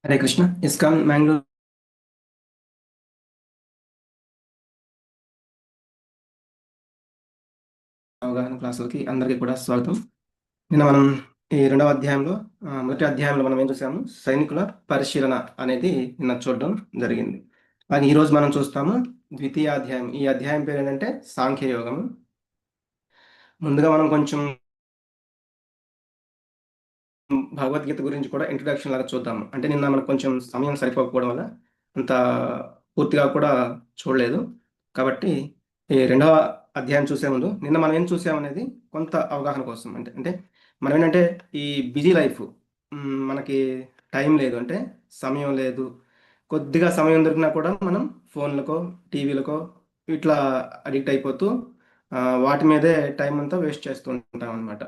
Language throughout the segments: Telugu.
హరే కృష్ణ. ఇస్కాన్ మ్యాంగ్లూర్ అవగాహన క్లాసులకి అందరికీ కూడా స్వాగతం. నిన్న మనం ఈ రెండవ అధ్యాయంలో మొదటి అధ్యాయంలో మనం ఏం చూసాము? సైనికుల పరిశీలన అనేది నిన్న చూడడం జరిగింది. అలాగే ఈరోజు మనం చూస్తాము ద్వితీయ అధ్యాయం. ఈ అధ్యాయం పేరు ఏంటంటే సాంఖ్యయోగము. ముందుగా మనం కొంచెం భగవద్గీత గురించి కూడా ఇంట్రడక్షన్ లాగా చూద్దాము. అంటే నిన్న మనకు కొంచెం సమయం సరిపోకపోవడం వల్ల అంత పూర్తిగా కూడా చూడలేదు. కాబట్టి ఈ రెండవ అధ్యాయం చూసే ముందు నిన్న మనం ఏం చూసామనేది కొంత అవగాహన కోసం అంటే మనం ఏంటంటే ఈ బిజీ లైఫ్, మనకి టైం లేదు, అంటే సమయం లేదు. కొద్దిగా సమయం దొరికినా కూడా మనం ఫోన్లకో టీవీలకో ఇట్లా అడిక్ట్ అయిపోతూ వాటి మీదే టైం అంతా వేస్ట్ చేస్తూ ఉంటాం అనమాట.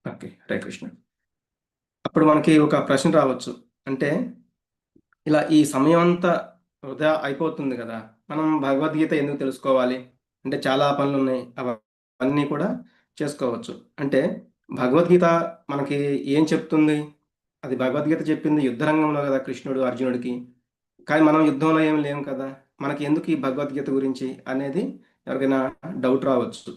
ఓకే, హరే కృష్ణ. అప్పుడు మనకి ఒక ప్రశ్న రావచ్చు. అంటే ఇలా ఈ సమయం అంతా వృధా అయిపోతుంది కదా, మనం భగవద్గీత ఎందుకు తెలుసుకోవాలి? అంటే చాలా పనులు ఉన్నాయి, అవన్నీ కూడా చేసుకోవచ్చు. అంటే భగవద్గీత మనకి ఏం చెప్తుంది? అది భగవద్గీత చెప్పింది యుద్ధ రంగంలో కదా, కృష్ణుడు అర్జునుడికి. కానీ మనం యుద్ధంలో ఏం లేం కదా, మనకి ఎందుకు ఈ భగవద్గీత గురించి అనేది ఎవరికైనా డౌట్ రావచ్చు.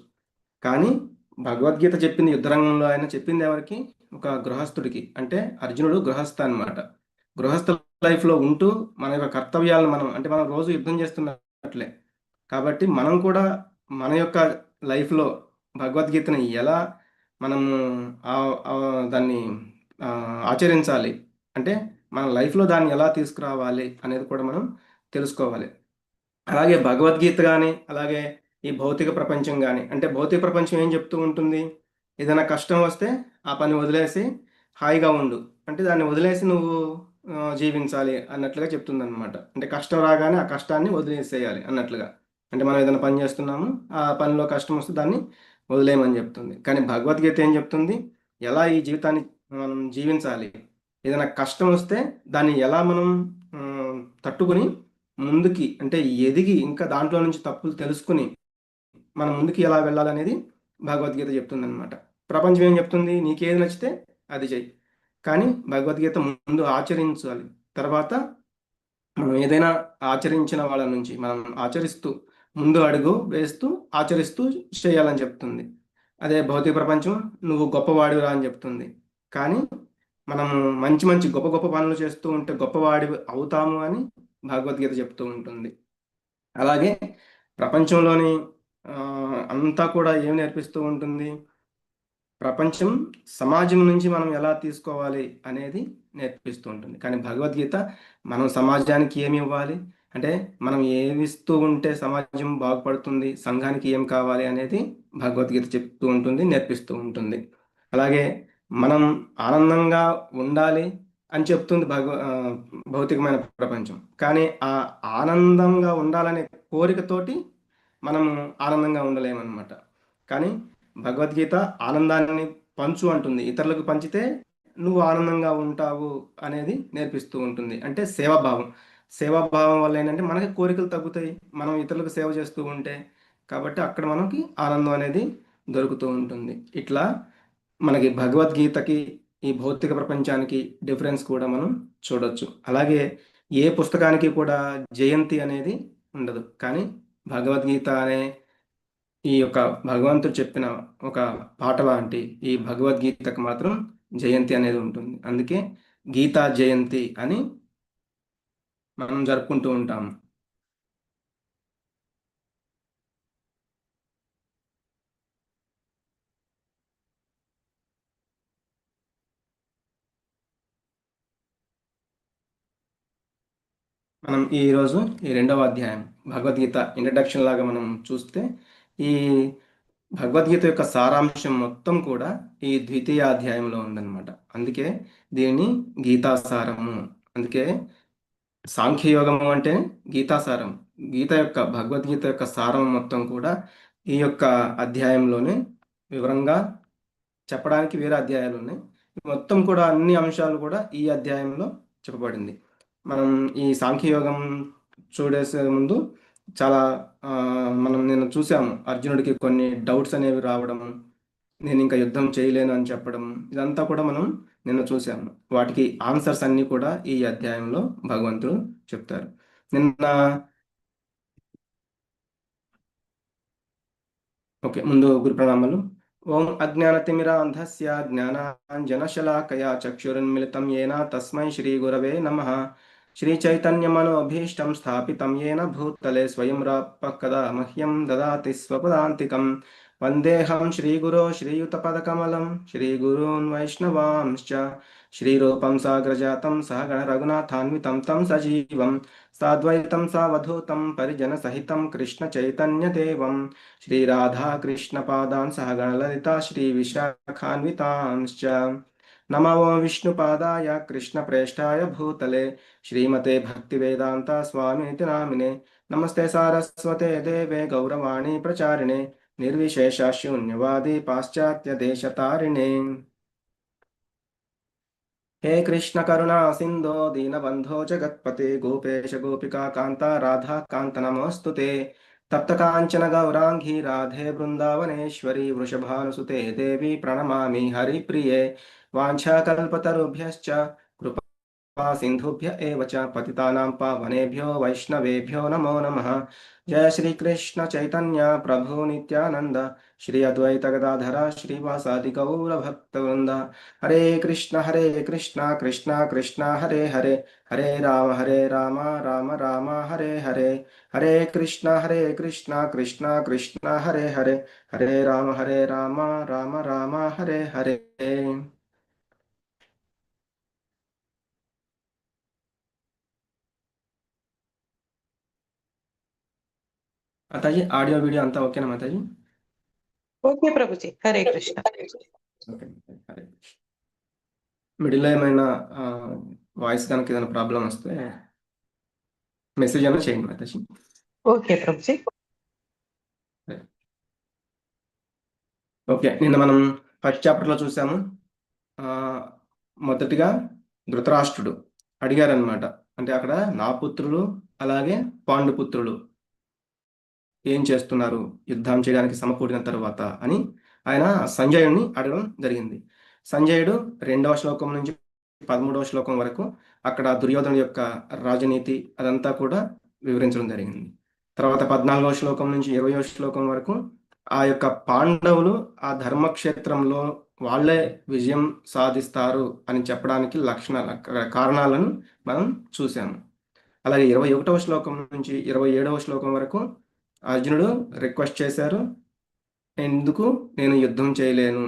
కానీ భగవద్గీత చెప్పింది యుద్ధరంగంలో, ఆయన చెప్పింది ఎవరికి? ఒక గృహస్థుడికి. అంటే అర్జునుడు గృహస్థ అన్నమాట. గృహస్థ లైఫ్లో ఉంటూ మన యొక్క కర్తవ్యాలను మనం, అంటే మనం రోజు యుద్ధం చేస్తున్నట్లే. కాబట్టి మనం కూడా మన యొక్క లైఫ్లో భగవద్గీతని ఎలా మనము దాన్ని ఆ, ఆచరించాలి, అంటే మన లైఫ్లో దాన్ని ఎలా తీసుకురావాలి అనేది కూడా మనం తెలుసుకోవాలి. అలాగే భగవద్గీత కానీ, అలాగే ఈ భౌతిక ప్రపంచం కానీ, అంటే భౌతిక ప్రపంచం ఏం చెప్తూ ఉంటుంది? ఏదైనా కష్టం వస్తే ఆ పని వదిలేసి హాయిగా ఉండు, అంటే దాన్ని వదిలేసి నువ్వు జీవించాలి అన్నట్లుగా చెప్తుంది అనమాట. అంటే కష్టం రాగానే ఆ కష్టాన్ని వదిలేసేయాలి అన్నట్లుగా. అంటే మనం ఏదైనా పని చేస్తున్నాము, ఆ పనిలో కష్టం వస్తే దాన్ని వదిలేయమని చెప్తుంది. కానీ భగవద్గీత ఏం చెప్తుంది? ఎలా ఈ జీవితాన్ని మనం జీవించాలి, ఏదైనా కష్టం వస్తే దాన్ని ఎలా మనం ఆ, తట్టుకుని ముందుకి, అంటే ఎదిగి ఇంకా దాంట్లో నుంచి తప్పులు తెలుసుకుని మనం ముందుకి ఎలా వెళ్ళాలనేది భగవద్గీత చెప్తుందన్నమాట. ప్రపంచం ఏం చెప్తుంది? నీకేది నచ్చితే అది చెయ్యి, కానీ భగవద్గీత ముందు ఆచరించాలి. తర్వాత మనం ఏదైనా ఆచరించిన వాళ్ళ నుంచి మనం ఆచరిస్తూ ముందు అడుగు వేస్తూ ఆచరిస్తూ చేయాలని చెప్తుంది. అదే భౌతిక ప్రపంచం నువ్వు గొప్పవాడివిరా అని చెప్తుంది. కానీ మనము మంచి మంచి గొప్ప గొప్ప పనులు చేస్తూ ఉంటే గొప్పవాడి అవుతాము అని భగవద్గీత చెప్తూ ఉంటుంది. అలాగే ప్రపంచంలోని ఆ, అంతా కూడా ఏం నేర్పిస్తూ ఉంటుంది? ప్రపంచం, సమాజం నుంచి మనం ఎలా తీసుకోవాలి అనేది నేర్పిస్తూ ఉంటుంది. కానీ భగవద్గీత మనం సమాజానికి ఏమి ఇవ్వాలి, అంటే మనం ఏమి ఇస్తూ ఉంటే సమాజం బాగుపడుతుంది, సంఘానికి ఏం కావాలి అనేది భగవద్గీత చెప్తూ ఉంటుంది, నేర్పిస్తూ ఉంటుంది. అలాగే మనం ఆనందంగా ఉండాలి అని చెప్తుంది భౌతికమైన ప్రపంచం. కానీ ఆ ఆనందంగా ఉండాలనే కోరికతోటి మనము ఆనందంగా ఉండలేమన్నమాట. కానీ భగవద్గీత ఆనందాన్ని పంచు అంటుంది. ఇతరులకు పంచితే నువ్వు ఆనందంగా ఉంటావు అనేది నేర్పిస్తూ ఉంటుంది. అంటే సేవాభావం. సేవాభావం వల్ల ఏంటంటే మనకి కోరికలు తగ్గుతాయి, మనం ఇతరులకు సేవ చేస్తూ ఉంటే. కాబట్టి అక్కడ మనకి ఆనందం అనేది దొరుకుతూ ఉంటుంది. ఇట్లా మనకి భగవద్గీతకి ఈ భౌతిక ప్రపంచానికి డిఫరెన్స్ కూడా మనం చూడొచ్చు. అలాగే ఏ పుస్తకానికి కూడా జయంతి అనేది ఉండదు. కానీ భగవద్గీత అనే ఈ యొక్క భగవంతుడు చెప్పిన ఒక పాట లాంటి ఈ భగవద్గీతకు మాత్రం జయంతి అనేది ఉంటుంది. అందుకే గీతా జయంతి అని మనం జరుపుకుంటూ ఉంటాం. మనం ఈరోజు ఈ రెండవ అధ్యాయం భగవద్గీత ఇంట్రడక్షన్ లాగా మనం చూస్తే, ఈ భగవద్గీత యొక్క సారాంశం మొత్తం కూడా ఈ ద్వితీయ అధ్యాయంలో ఉందన్నమాట. అందుకే దీనిని గీతాసారము. అందుకే సాంఖ్యయోగము అంటే గీతాసారం. గీత యొక్క, భగవద్గీత యొక్క సారం మొత్తం కూడా ఈ యొక్క అధ్యాయంలోనే వివరంగా చెప్పడానికి వేరే అధ్యాయాలు ఉన్నాయి. మొత్తం కూడా అన్ని అంశాలు కూడా ఈ అధ్యాయంలో చెప్పబడింది. మనం ఈ సాంఖ్యయోగం చూడేసే ముందు చాలా మనం నేను చూసాము అర్జునుడికి కొన్ని డౌట్స్ అనేవి రావడం, నేను ఇంకా యుద్ధం చేయలేను అని చెప్పడం, ఇదంతా కూడా మనం నిన్న చూసాము. వాటికి ఆన్సర్స్ అన్నీ కూడా ఈ అధ్యాయంలో భగవంతుడు చెప్తారు. నిన్న ఓకే, ముందు గురు ప్రణామాలు. ఓం అజ్ఞానతిమిరాంధస్య జ్ఞానాంజనశలాకయా చక్షురున్మిళితం ఏన తస్మై శ్రీ గురవే నమః. శ్రీ చైతన్యమనోభీష్టం స్థాపితం ఏన భూతలే స్వయం రాపః కదా మహ్యం దదాతి స్వపదాంతికం. వందేహం శ్రీగురో శ్రీయుతపదకమలం శ్రీగురూన్ వైష్ణవాంశ్చ శ్రీరూపం సాగ్రజాతం సహగణ రఘునాథాన్వితం తం సజీవం సాద్వైతం సావధూతం పరిజనసహితం కృష్ణ చైతన్యదేవం श्रीराधाकृष्णपादान् सह गणललिता श्रीविशाखान्वितांश्च। नमो विष्णुपादाय कृष्णप्रेष्ठाय भूतले श्रीमते भक्तिवेदान्ता स्वामीति नामिने। नमस्ते सारस्वते देवे गौरवाणी प्रचारिणे निर्विशेष शून्यवादी पाश्चात्यदेशतारिणे। हे कृष्ण करुणा सिंधो दीनबंधो जगत्पते गोपेश गोपिका कांता राधा कांत नमोस्तुते। तप्त कांचन गौरांगी राधे वृंदावनेश्वरी वृषभानुसुते देवी प्रणमामि हरिप्रिये। वाञ्छाकल्पतरुभ्यश्च कृपा सिंधुभ्य एव च पतितानां पावनेभ्यो वैष्णवेभ्यो नमो नमः। जय श्री कृष्ण चैतन्य प्रभु नित्यानंद श्री अद्वैत गदाधर श्रीवासादि गौर भक्तवृंद। हरे कृष्ण कृष्ण कृष्ण हरे हरे, हरे राम राम राम हरे हरे। हरे कृष्ण कृष्ण कृष्ण हरे हरे, हरे राम राम राम हरे हरे। మాతాజీ ఆడియో వీడియో అంతా ఓకేనా మాతాజీ? ఓకే ప్రభుజీ, హరే కృష్ణ. ఓకే, హరే కృష్ణ. మిడిల్లో ఏమైనా వాయిస్ కనుక ఏదైనా ప్రాబ్లం వస్తే మెసేజ్ అయినా చేయండి మాతాజీ. ఓకే ప్రభుజీ. ఓకే, నిన్న మనం ఫస్ట్ చాప్టర్లో చూసాము. మొదటిగా ధృతరాష్ట్రుడు అడిగారనమాట, అంటే అక్కడ నా పుత్రులు అలాగే పాండుపుత్రులు ఏం చేస్తున్నారు యుద్ధం చేయడానికి సమకూడిన తరువాత అని ఆయన సంజయుడిని అడగడం జరిగింది. సంజయుడు 2వ శ్లోకం నుంచి 13వ శ్లోకం వరకు అక్కడ దుర్యోధను యొక్క రాజనీతి అదంతా కూడా వివరించడం జరిగింది. తర్వాత 14వ శ్లోకం నుంచి 20వ శ్లోకం వరకు ఆ యొక్క పాండవులు ఆ ధర్మక్షేత్రంలో వాళ్ళే విజయం సాధిస్తారు అని చెప్పడానికి కారణాలను మనం చూసాము. అలాగే 21వ శ్లోకం నుంచి 27వ శ్లోకం వరకు అర్జునుడు రిక్వెస్ట్ చేశారు, ఎందుకు నేను యుద్ధం చేయలేను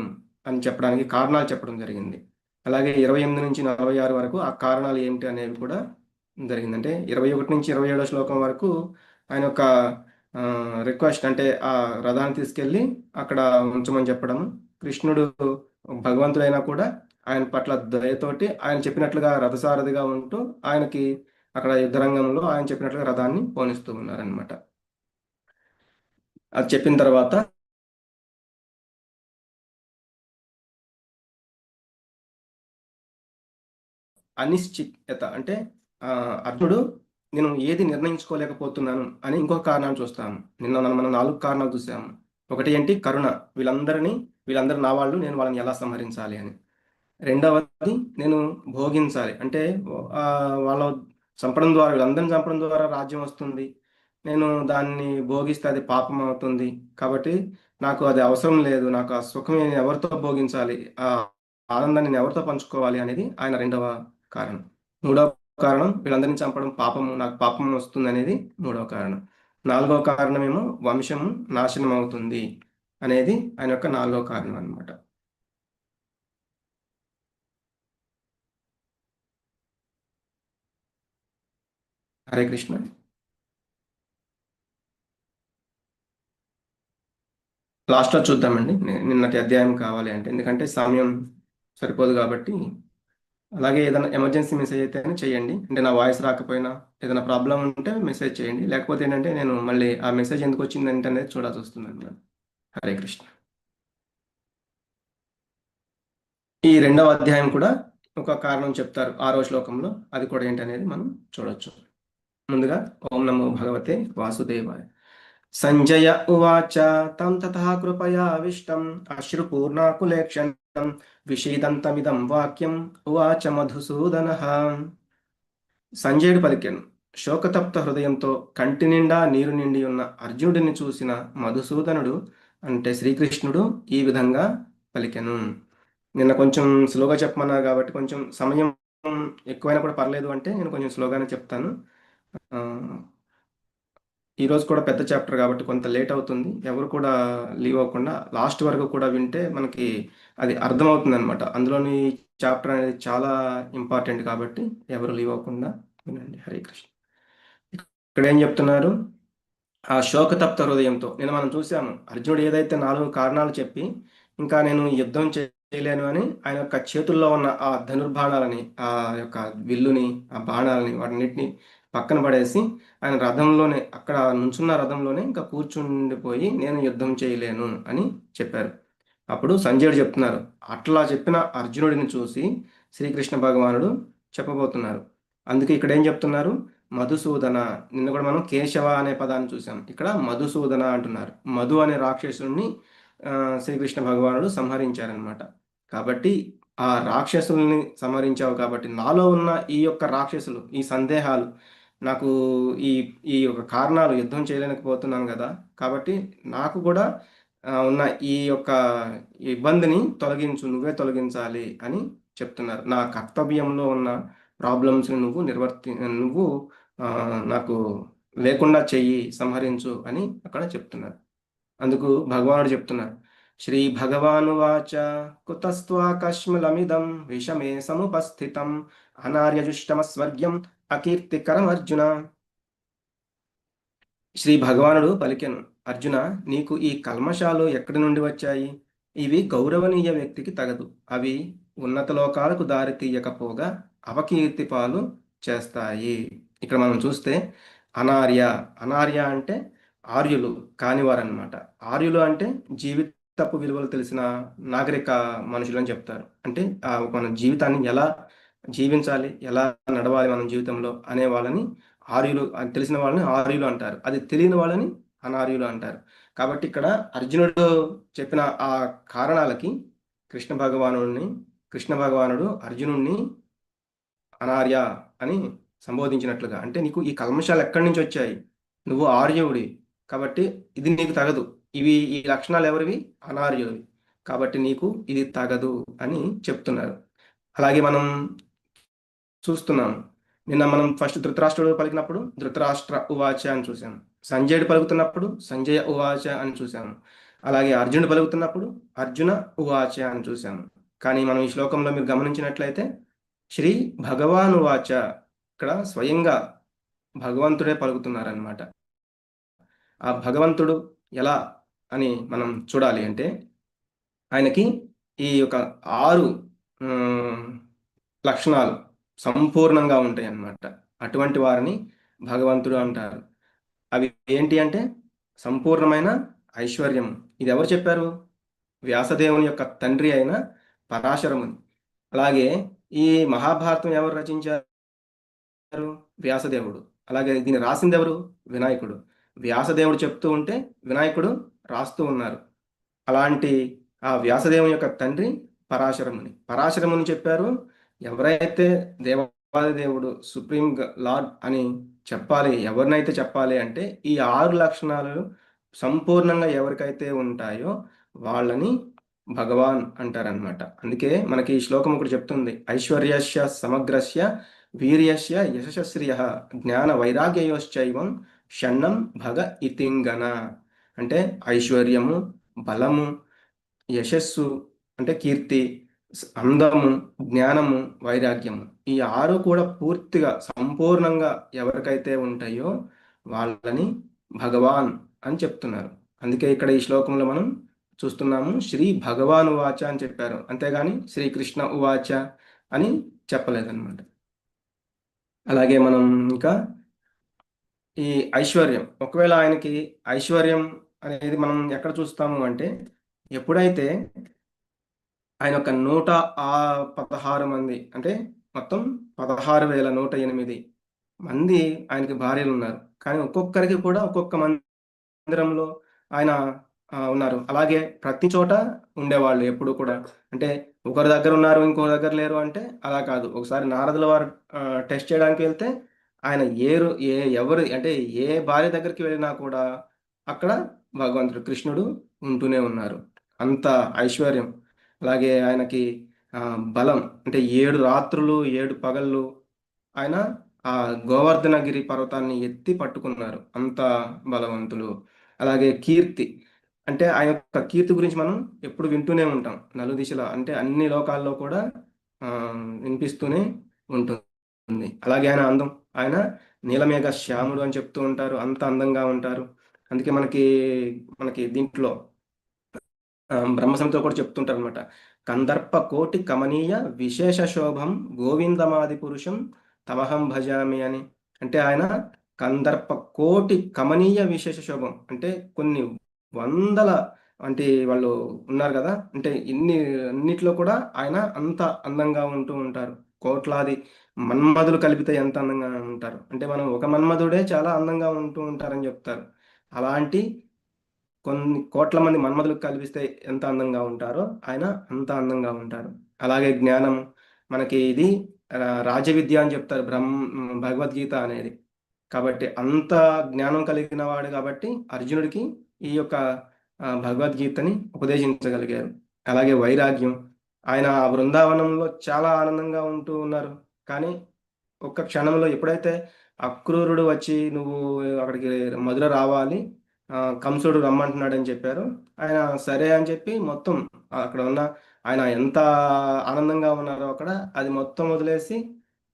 అని చెప్పడానికి కారణాలు చెప్పడం జరిగింది. అలాగే 28 నుంచి 46 వరకు ఆ కారణాలు ఏమిటి అనేవి కూడా జరిగింది. అంటే 21 నుంచి 27వ శ్లోకం వరకు ఆయన యొక్క రిక్వెస్ట్, అంటే ఆ రథాన్ని తీసుకెళ్ళి అక్కడ ఉంచమని చెప్పడం. కృష్ణుడు భగవంతుడైనా కూడా ఆయన పట్ల దయతోటి ఆయన చెప్పినట్లుగా రథసారథిగా ఉంటూ ఆయనకి అక్కడ యుద్ధరంగంలో ఆయన చెప్పినట్లుగా రథాన్ని పోనిస్తూ ఉన్నారనమాట. అది చెప్పిన తర్వాత అనిశ్చిత, అంటే అర్జునుడు నేను ఏది నిర్ణయించుకోలేకపోతున్నాను అని ఇంకొక కారణాన్ని చూస్తాము. నిన్న మనం 4 కారణాలు చూసాము. ఒకటి ఏంటి, కరుణ, వీళ్ళందరూ నా వాళ్ళు, నేను వాళ్ళని ఎలా సంహరించాలి అని. రెండవది నేను భోగించాలి, అంటే వాళ్ళ చంపడం ద్వారా, వీళ్ళందరిని చంపడం ద్వారా రాజ్యం వస్తుంది, నేను దాన్ని భోగిస్తే అది పాపం అవుతుంది, కాబట్టి నాకు అది అవసరం లేదు, నాకు ఆ సుఖం నేను ఎవరితో భోగించాలి, ఆ ఆనందాన్ని నేను ఎవరితో పంచుకోవాలి అనేది ఆయన 2వ కారణం. 3వ కారణం, వీళ్ళందరినీ చంపడం పాపము, నాకు పాపం వస్తుంది అనేది 3వ కారణం. 4వ కారణమేమో వంశం నాశనం అవుతుంది అనేది ఆయన యొక్క 4వ కారణం అనమాట. హరే కృష్ణ. లాస్ట్లో చూద్దామండి, నిన్నటి అధ్యాయం కావాలి అంటే, ఎందుకంటే సమయం సరిపోదు కాబట్టి అలాగే ఏదైనా ఎమర్జెన్సీ మెసేజ్ అయితే చేయండి. అంటే నా వాయిస్ రాకపోయినా ఏదైనా ప్రాబ్లం ఉంటే మెసేజ్ చేయండి. లేకపోతే ఏంటంటే నేను మళ్ళీ ఆ మెసేజ్ ఎందుకు వచ్చింది అనేది చూడాల్సి వస్తుంది అన్నమాట. హరే కృష్ణ. ఈ 2వ అధ్యాయం కూడా ఒక కారణం చెప్తారు 6వ శ్లోకంలో. అది కూడా ఏంటనేది మనం చూడొచ్చు. ముందుగా ఓం నమో భగవతే వాసుదేవాయ. సంజయ ఉవాచ తం తథా కృపయావిష్టం అశ్రుపూర్ణాకులేక్షణం విషీదంతమిదం వాక్యం ఉవాచ మధుసూదనః. సంజయుడు పలికెను. శోకతప్త హృదయంతో కంటి నిండా నీరు నిండి ఉన్న అర్జునుడిని చూసిన మధుసూదనుడు అంటే శ్రీకృష్ణుడు ఈ విధంగా పలికెను. నిన్న కొంచెం స్లోగా చెప్పమన్నారు కాబట్టి కొంచెం సమయం ఎక్కువైనా కూడా పర్లేదు అంటే నేను కొంచెం స్లోగానే చెప్తాను. ఆ, ఈరోజు కూడా పెద్ద చాప్టర్ కాబట్టి కొంత లేట్ అవుతుంది. ఎవరు కూడా లీవ్ అవ్వకుండా లాస్ట్ వరకు కూడా వింటే మనకి అది అర్థమవుతుంది అనమాట. అందులోని చాప్టర్ అనేది చాలా ఇంపార్టెంట్ కాబట్టి ఎవరు లీవ్ అవ్వకుండా వినండి. హరే కృష్ణ. ఇక్కడ ఏం చెప్తున్నారు? ఆ శోకతప్త హృదయంతో నిన్న మనం చూసాము. అర్జునుడు ఏదైతే 4 కారణాలు చెప్పి ఇంకా నేను యుద్ధం చేయలేను అని ఆయన యొక్క చేతుల్లో ఉన్న ఆ ధనుర్బాణాలని, ఆ యొక్క విల్లుని, ఆ బాణాలని వాటిన్నిటిని పక్కన పడేసి ఆయన రథంలోనే అక్కడ నుంచున్న రథంలోనే ఇంకా కూర్చుండిపోయి నేను యుద్ధం చేయలేను అని చెప్పారు. అప్పుడు సంజయుడు చెప్తున్నారు. అట్లా చెప్పిన అర్జునుడిని చూసి శ్రీకృష్ణ భగవానుడు చెప్పబోతున్నారు. అందుకే ఇక్కడ ఏం చెప్తున్నారు? మధుసూదన. నిన్న కూడా మనం కేశవ అనే పదాన్ని చూసాం. ఇక్కడ మధుసూదన అంటున్నారు. మధు అనే రాక్షసుని శ్రీకృష్ణ భగవానుడు సంహరించారనమాట. కాబట్టి ఆ రాక్షసుల్ని సంహరించావు కాబట్టి నాలో ఉన్న ఈ యొక్క రాక్షసులు, ఈ సందేహాలు, నాకు ఈ ఈ యొక్క కారణాలు యుద్ధం చేయలేకపోతున్నాను కదా, కాబట్టి నాకు కూడా ఉన్న ఈ యొక్క ఇబ్బందిని తొలగించు, నువ్వే తొలగించాలి అని చెప్తున్నారు. నా కర్తవ్యంలో ఉన్న ప్రాబ్లమ్స్ని నువ్వు నాకు లేకుండా చెయ్యి, సంహరించు అని అక్కడ చెప్తున్నారు. అందుకు భగవానుడు చెప్తున్నారు. శ్రీ భగవానువాచ కుతస్త్వాకస్మిలమిదం విషమే సముపస్థితం అనార్యజుష్టమస్వర్గ్యం అకీర్తికరం అర్జున. శ్రీ భగవానుడు పలికెను. అర్జున, నీకు ఈ కల్మషాలు ఎక్కడి నుండి వచ్చాయి? ఇవి గౌరవనీయ వ్యక్తికి తగదు. అవి ఉన్నత లోకాలకు దారి తీయకపోగా అపకీర్తి పాలు చేస్తాయి. ఇక్కడ మనం చూస్తే అనార్య, అనార్య అంటే ఆర్యులు కానివారన్నమాట. ఆర్యులు అంటే జీవితపు విలువలు తెలిసిన నాగరిక మనుషులు అని చెప్తారు. అంటే మన జీవితాన్ని ఎలా జీవించాలి, ఎలా నడవాలి మనం జీవితంలో అనే వాళ్ళని ఆర్యులు, తెలిసిన వాళ్ళని ఆర్యులు అంటారు. అది తెలియని వాళ్ళని అనార్యులు అంటారు. కాబట్టి ఇక్కడ అర్జునుడు చెప్పిన ఆ కారణాలకి కృష్ణ భగవానుడు అర్జునుడిని అనార్య అని సంబోధించినట్లుగా, అంటే నీకు ఈ కల్మషాలు ఎక్కడి నుంచి వచ్చాయి? నువ్వు ఆర్యుడి కాబట్టి ఇది నీకు తగదు. ఈ లక్షణాలు ఎవరివి? అనార్యుడివి. కాబట్టి నీకు ఇది తగదు అని చెప్తున్నారు. అలాగే మనం చూస్తున్నాం. నిన్న మనం ఫస్ట్ ధృతరాష్ట్రుడు పలికినప్పుడు ధృతరాష్ట్ర ఉవాచ అని చూసాం. సంజయుడు పలుకుతున్నప్పుడు సంజయ ఉవాచ అని చూసాము. అలాగే అర్జునుడు పలుకుతున్నప్పుడు అర్జున ఉవాచ అని చూసాము. కానీ మనం ఈ శ్లోకంలో మీరు గమనించినట్లయితే శ్రీ భగవాను వాచ, ఇక్కడ స్వయంగా భగవంతుడే పలుకుతున్నారనమాట. ఆ భగవంతుడు ఎలా అని మనం చూడాలి అంటే ఆయనకి ఈ యొక్క 6 లక్షణాలు సంపూర్ణంగా ఉంటాయి అన్నమాట. అటువంటి వారిని భగవంతుడు అంటారు. అవి ఏంటి అంటే సంపూర్ణమైన ఐశ్వర్యం. ఇది ఎవరు చెప్పారు? వ్యాసదేవుని యొక్క తండ్రి అయిన పరాశరముని. అలాగే ఈ మహాభారతం ఎవరు రచించారు? వ్యాసదేవుడు. అలాగే దీన్ని రాసింది ఎవరు? వినాయకుడు. వ్యాసదేవుడు చెప్తూ ఉంటే వినాయకుడు రాస్తూ ఉన్నారు. అలాంటి ఆ వ్యాసదేవుని యొక్క తండ్రి పరాశరముని. పరాశరముని చెప్పారు, ఎవరైతే దేవాదిదేవుడు సుప్రీం లార్డ్ అని చెప్పాలి, ఎవరినైతే చెప్పాలి అంటే ఈ 6 లక్షణాలు సంపూర్ణంగా ఎవరికైతే ఉంటాయో వాళ్ళని భగవాన్ అంటారనమాట. అందుకే మనకి ఈ శ్లోకం ఒకటి చెప్తుంది. ఐశ్వర్యస్య సమగ్రస్య వీర్యస్య యశశ్రియ జ్ఞాన వైరాగ్యయోశ్చైవం షణ్ణం భగ ఇతింగన. అంటే ఐశ్వర్యము, బలము, యశస్సు అంటే కీర్తి, అందము, జ్ఞానము, వైరాగ్యము, ఈ 6 కూడా పూర్తిగా సంపూర్ణంగా ఎవరికైతే ఉంటాయో వాళ్ళని భగవాన్ అని చెప్తున్నారు. అందుకే ఇక్కడ ఈ శ్లోకంలో మనం చూస్తున్నాము శ్రీ భగవాన్ ఉవాచ అని చెప్పారు. అంతేగాని శ్రీకృష్ణ ఉవాచ అని చెప్పలేదన్నమాట. అలాగే మనం ఇంకా ఈ ఐశ్వర్యం, ఒకవేళ ఆయనకి ఐశ్వర్యం అనేది మనం ఎక్కడ చూస్తాము అంటే, ఎప్పుడైతే ఆయన ఒక 116 మంది, అంటే మొత్తం 16,108 మంది ఆయనకి భార్యలు ఉన్నారు. కానీ ఒక్కొక్కరికి కూడా ఒక్కొక్క మందిరంలో ఆయన ఉన్నారు. అలాగే ప్రతి చోట ఉండేవాళ్ళు ఎప్పుడు కూడా. అంటే ఒకరి దగ్గర ఉన్నారు, ఇంకో దగ్గర లేరు అంటే అలా కాదు. ఒకసారి నారదుల వారు టెస్ట్ చేయడానికి వెళ్తే ఆయన ఎవరు అంటే ఏ భార్య దగ్గరికి వెళ్ళినా కూడా అక్కడ భగవంతుడు కృష్ణుడు ఉంటూనే ఉన్నారు. అంత ఐశ్వర్యం. అలాగే ఆయనకి బలం, అంటే 7 రాత్రులు 7 పగళ్ళు ఆయన ఆ గోవర్ధనగిరి పర్వతాన్ని ఎత్తి పట్టుకున్నారు. అంత బలవంతులు. అలాగే కీర్తి, అంటే ఆయన యొక్క కీర్తి గురించి మనం ఎప్పుడు వింటూనే ఉంటాం నలుదిశలా, అంటే అన్ని లోకాల్లో కూడా ఆ, వినిపిస్తూనే ఉంటుంది. అలాగే ఆయన అందం, ఆయన నీలమేఘ శ్యాముడు అని చెప్తూ ఉంటారు. అంత అందంగా ఉంటారు. అందుకే మనకి మనకి దీంట్లో బ్రహ్మ సంహితలో కూడా చెప్తుంటారు అనమాట. కందర్ప కోటి కమనీయ విశేష శోభం గోవిందమాది పురుషం తమహం భజామి అని. అంటే ఆయన కందర్ప కోటి కమనీయ విశేష శోభం, అంటే కొన్ని వందల అంటే వాళ్ళు ఉన్నారు కదా, అంటే అన్నిట్లో కూడా ఆయన అంత అందంగా ఉంటూ ఉంటారు. కోట్లాది మన్మధులు కలిపితే ఎంత అందంగా ఉంటారు, అంటే మనం ఒక మన్మధుడే చాలా అందంగా ఉంటూ ఉంటారని చెప్తారు. అలాంటి కొన్ని కోట్ల మంది మన్మధులకు కల్పిస్తే ఎంత అందంగా ఉంటారో ఆయన అంత అందంగా ఉంటారు. అలాగే జ్ఞానం, మనకి ఇది రాజవిద్య అని చెప్తారు భగవద్గీత అనేది. కాబట్టి అంత జ్ఞానం కలిగిన వాడు కాబట్టి అర్జునుడికి ఈ యొక్క భగవద్గీతని ఉపదేశించగలిగారు. అలాగే వైరాగ్యం, ఆయన ఆ బృందావనంలో చాలా ఆనందంగా ఉంటూ ఉన్నారు. కానీ ఒక్క క్షణంలో ఎప్పుడైతే అక్రూరుడు వచ్చి నువ్వు అక్కడికి మధుర రావాలి, కంసుడు రమ్మంటున్నాడని చెప్పారు, ఆయన సరే అని చెప్పి మొత్తం అక్కడ ఉన్న ఆయన ఎంత ఆనందంగా ఉన్నారో అక్కడ అది మొత్తం వదిలేసి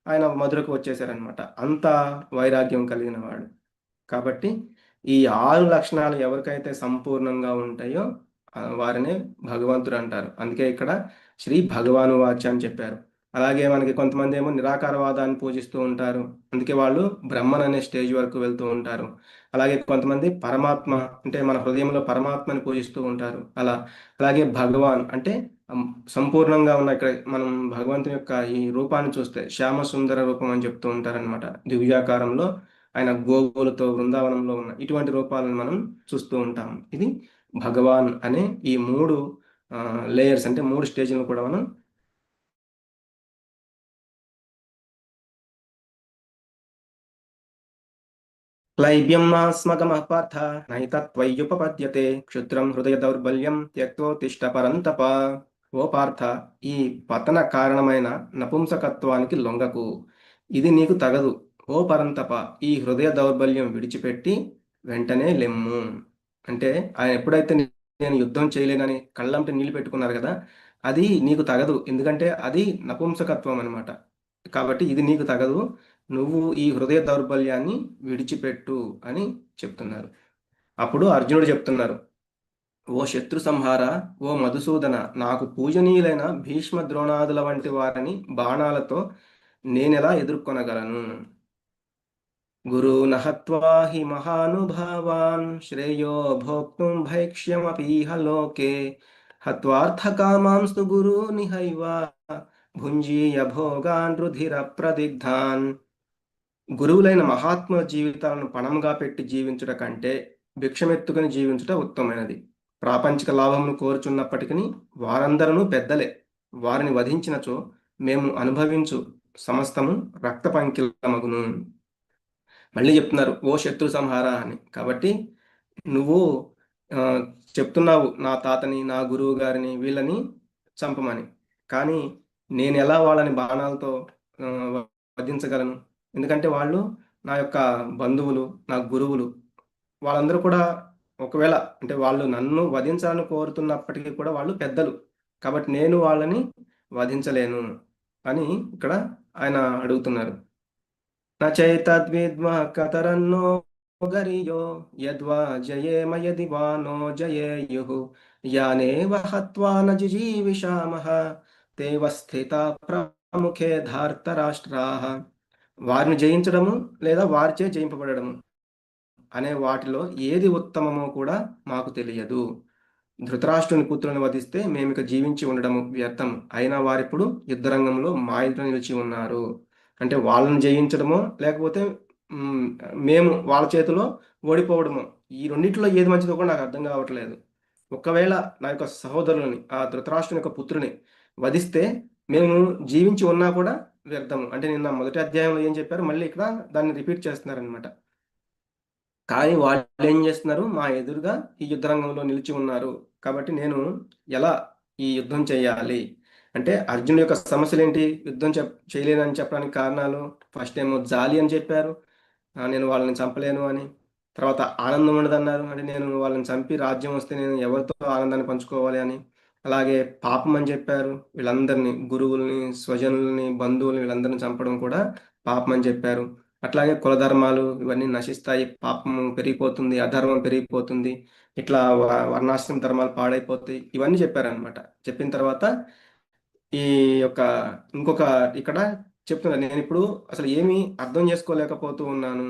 ఆయన మధురకు వచ్చేసారనమాట. అంత వైరాగ్యం కలిగిన వాడు. కాబట్టి ఈ 6 లక్షణాలు ఎవరికైతే సంపూర్ణంగా ఉంటాయో వారినే భగవంతుడు అంటారు. అందుకే ఇక్కడ శ్రీ భగవాను వాచ్య అని చెప్పారు. అలాగే మనకి కొంతమంది ఏమో నిరాకారవాదాన్ని పూజిస్తూ ఉంటారు. అందుకే వాళ్ళు బ్రహ్మన్ అనే స్టేజ్ వరకు వెళ్తూ ఉంటారు. అలాగే కొంతమంది పరమాత్మ, అంటే మన హృదయంలో పరమాత్మని పూజిస్తూ ఉంటారు. అలాగే భగవాన్ అంటే సంపూర్ణంగా ఉన్న, ఇక్కడ మనం భగవంతుని యొక్క ఈ రూపాన్ని చూస్తే శ్యామ సుందర రూపం అని చెప్తూ ఉంటారనమాట. దివ్యాకారంలో ఆయన గోవులతో బృందావనంలో ఉన్న ఇటువంటి రూపాలను మనం చూస్తూ ఉంటాం. ఇది భగవాన్ అనే ఈ 3 లేయర్స్, అంటే 3 స్టేజ్లను కూడా మనం క్లైబ్యం నాస్మగమః పార్థ నైతత్వయ్యుపపద్యతే క్షుద్రం హృదయ దౌర్బల్యం త్యక్తోత్తిష్ట పరంతప. ఓ పార్థ, ఈ పతన కారణమైన నపుంసకత్వానికి లొంగకు, ఇది నీకు తగదు. ఓ పరంతప, ఈ హృదయ దౌర్బల్యం విడిచిపెట్టి వెంటనే లెమ్ము. అంటే ఆయన ఎప్పుడైతే నేను యుద్ధం చేయలేనని కళ్ళంటి నీళ్లు పెట్టుకున్నారు కదా, అది నీకు తగదు. ఎందుకంటే అది నపుంసకత్వం అనమాట. కాబట్టి ఇది నీకు తగదు, నువ్వు ఈ హృదయ దౌర్బల్యాన్ని విడిచిపెట్టు అని చెప్తున్నారు. అప్పుడు అర్జునుడు చెప్తున్నారు, ఓ శత్రు సంహార, ఓ మధుసూదన, నాకు పూజనీయులైన భీష్మ ద్రోణాదుల వంటి వారిని బాణాలతో నేనెలా ఎదుర్కొనగలను? గురూన్ హత్వా హి మహానుభావాన్ శ్రేయో భోక్తుం భైక్ష్యమపీహ లోకే హత్వార్థకామాంస్తు గురూనిహైవ భుంజీయ భోగాన్ రుధిర ప్రదిగ్ధాన్. గురువులైన మహాత్ముల జీవితాలను పణంగా పెట్టి జీవించుట కంటే భిక్షమెత్తుకుని జీవించుట ఉత్తమైనది. ప్రాపంచిక లాభమును కోరుచున్నప్పటికీ వారందరూ పెద్దలే. వారిని వధించినచో మేము అనుభవించు సమస్తము రక్త పంకిలమగును. మళ్ళీ చెప్తున్నారు, ఓ శత్రు సంహార అని. కాబట్టి నువ్వు ఆ, చెప్తున్నావు నా తాతని, నా గురువు గారిని, వీళ్ళని చంపమని. కానీ నేను ఎలా వాళ్ళని బాణాలతో ఆ, వధించగలను? ఎందుకంటే వాళ్ళు నా యొక్క బంధువులు, నా గురువులు. వాళ్ళందరూ కూడా ఒకవేళ, అంటే వాళ్ళు నన్ను వధించాలని కోరుతున్నప్పటికీ కూడా వాళ్ళు పెద్దలు. కాబట్టి నేను వాళ్ళని వధించలేను అని ఇక్కడ ఆయన అడుగుతున్నారు. నచైతద్విద్మః కతరన్నో గరీయో యద్వా జయేమ యది వా నో జయేయుః యానేవ హత్వా న జిజీవిషామః తేవ స్థితా ముఖే ధార్తరాష్ట్రాః వారిని జయించడము లేదా వారిచే జయింపబడము అనే వాటిలో ఏది ఉత్తమమో కూడా మాకు తెలియదు. ధృతరాష్ట్రుని పుత్రులను వధిస్తే మేమిక జీవించి ఉండడము వ్యర్థం. అయినా వారిప్పుడు యుద్ధరంగంలో మా ఎదుట నిలిచి ఉన్నారు. అంటే వాళ్ళని జయించడమో లేకపోతే మ్, మేము వాళ్ళ చేతిలో ఓడిపోవడమో ఈ రెండిట్లో ఏది మంచిదో కూడా నాకు అర్థం కావట్లేదు. ఒకవేళ నా యొక్క సహోదరుని ఆ ధృతరాష్ట్రుని యొక్క పుత్రుని వధిస్తే మేము జీవించి ఉన్నా కూడా వ్యర్థము. అంటే నిన్న మొదటి అధ్యాయంలో ఏం చెప్పారు మళ్ళీ ఇక్కడ దాన్ని రిపీట్ చేస్తున్నారనమాట. కానీ వాళ్ళు ఏం చేస్తున్నారు మా ఎదురుగా ఈ యుద్ధరంగంలో నిలిచి ఉన్నారు. కాబట్టి నేను ఎలా ఈ యుద్ధం చేయాలి అంటే అర్జునుడి యొక్క సమస్యలు ఏంటి? యుద్ధం చేయలేనని చెప్పడానికి కారణాలు ఫస్ట్ ఏమో జాలి అని చెప్పారు. నేను వాళ్ళని చంపలేను అని. తర్వాత ఆనందం ఉండదన్నారు. అంటే నేను వాళ్ళని చంపి రాజ్యం వస్తే నేను ఎవరితో ఆనందాన్ని పంచుకోవాలి అని. అలాగే పాపం అని చెప్పారు. వీళ్ళందరినీ గురువుల్ని, స్వజనుల్ని, బంధువుల్ని వీళ్ళందరిని చంపడం కూడా పాపం అని చెప్పారు. అట్లాగే కులధర్మాలు ఇవన్నీ నశిస్తాయి, పాపము పెరిగిపోతుంది, అధర్మం పెరిగిపోతుంది, ఇట్లా వర్ణాశ్రమ ధర్మాలు పాడైపోతాయి, ఇవన్నీ చెప్పారనమాట. చెప్పిన తర్వాత ఈ యొక్క ఇంకొక ఇక్కడ చెప్తున్నారు నేను ఇప్పుడు అసలు ఏమీ అర్థం చేసుకోలేకపోతూ ఉన్నాను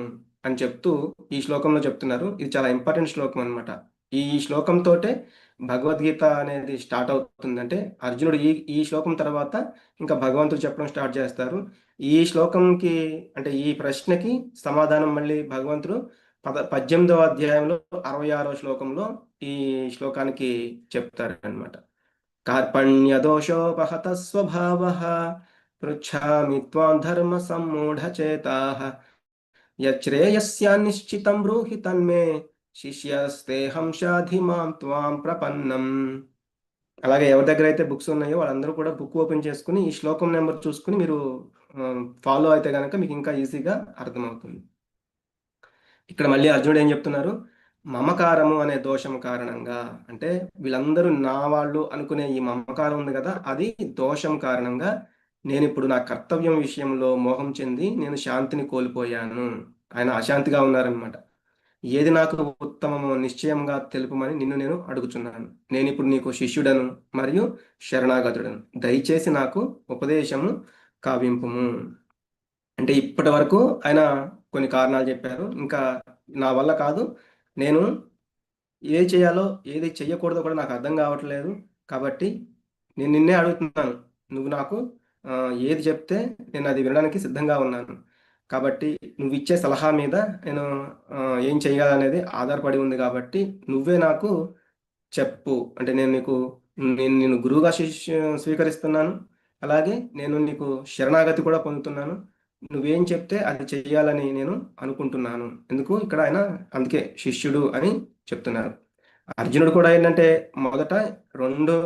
అని చెప్తూ ఈ శ్లోకంలో చెప్తున్నారు. ఇది చాలా ఇంపార్టెంట్ శ్లోకం అనమాట. ఈ శ్లోకంతోటే భగవద్గీత అనేది స్టార్ట్ అవుతుంది. అంటే అర్జునుడు ఈ శ్లోకం తర్వాత ఇంకా భగవంతుడు చెప్పడం స్టార్ట్ చేస్తారు. ఈ శ్లోకంకి అంటే ఈ ప్రశ్నకి సమాధానం మళ్ళీ భగవంతుడు 18వ అధ్యాయంలో 66వ శ్లోకంలో ఈ శ్లోకానికి చెప్తారు అనమాట. కార్పణ్యదోషోపహత స్వభావః పృచ్ఛామి త్వాం ధర్మ సమ్మూఢచేతాః యచ్రేయస్యాన్నిశ్చితం బ్రూహి తన్మే శిష్యస్తేహం శాధి మాం త్వాం ప్రపన్నం. అలాగే ఎవరి దగ్గర అయితే బుక్స్ ఉన్నాయో వాళ్ళందరూ కూడా బుక్ ఓపెన్ చేసుకుని ఈ శ్లోకం నెంబర్ చూసుకుని మీరు ఫాలో అయితే కనుక మీకు ఇంకా ఈజీగా అర్థమవుతుంది. ఇక్కడ మళ్ళీ అర్జునుడు ఏం చెప్తున్నారు? మమకారము అనే దోషం కారణంగా, అంటే వీళ్ళందరూ నా వాళ్ళు అనుకునే ఈ మమకారం ఉంది కదా, అది దోషం కారణంగా నేను ఇప్పుడు నా కర్తవ్యం విషయంలో మోహం చెంది నేను శాంతిని కోల్పోయాను. ఆయన అశాంతిగా ఉన్నారనమాట. ఏది నాకు ఉత్తమమో నిశ్చయంగా తెలుపమని నిన్ను నేను అడుగుచున్నాను. నేను ఇప్పుడు నీకు శిష్యుడను మరియు శరణాగతుడను. దయచేసి నాకు ఉపదేశము కావింపుము. అంటే ఇప్పటి వరకు ఆయన కొన్ని కారణాలు చెప్పారు. ఇంకా నా వల్ల కాదు, నేను ఏది చేయాలో ఏది చెయ్యకూడదో కూడా నాకు అర్థం కావట్లేదు. కాబట్టి నేను నిన్నే అడుగుతున్నాను, నువ్వు నాకు ఏది చెప్తే నేను అది వినడానికి సిద్ధంగా ఉన్నాను. కాబట్టి నువ్వు ఇచ్చే సలహా మీద నేను ఏం చేయాలనేది ఆధారపడి ఉంది. కాబట్టి నువ్వే నాకు చెప్పు. అంటే నేను గురువుగా స్వీకరిస్తున్నాను. అలాగే నేను నీకు శరణాగతి కూడా పొందుతున్నాను. నువ్వేం చెప్తే అది చెయ్యాలని నేను అనుకుంటున్నాను. ఎందుకు ఇక్కడ ఆయన అందుకే శిష్యుడు అని చెప్తున్నారు. అర్జునుడు కూడా ఏంటంటే మొదట 2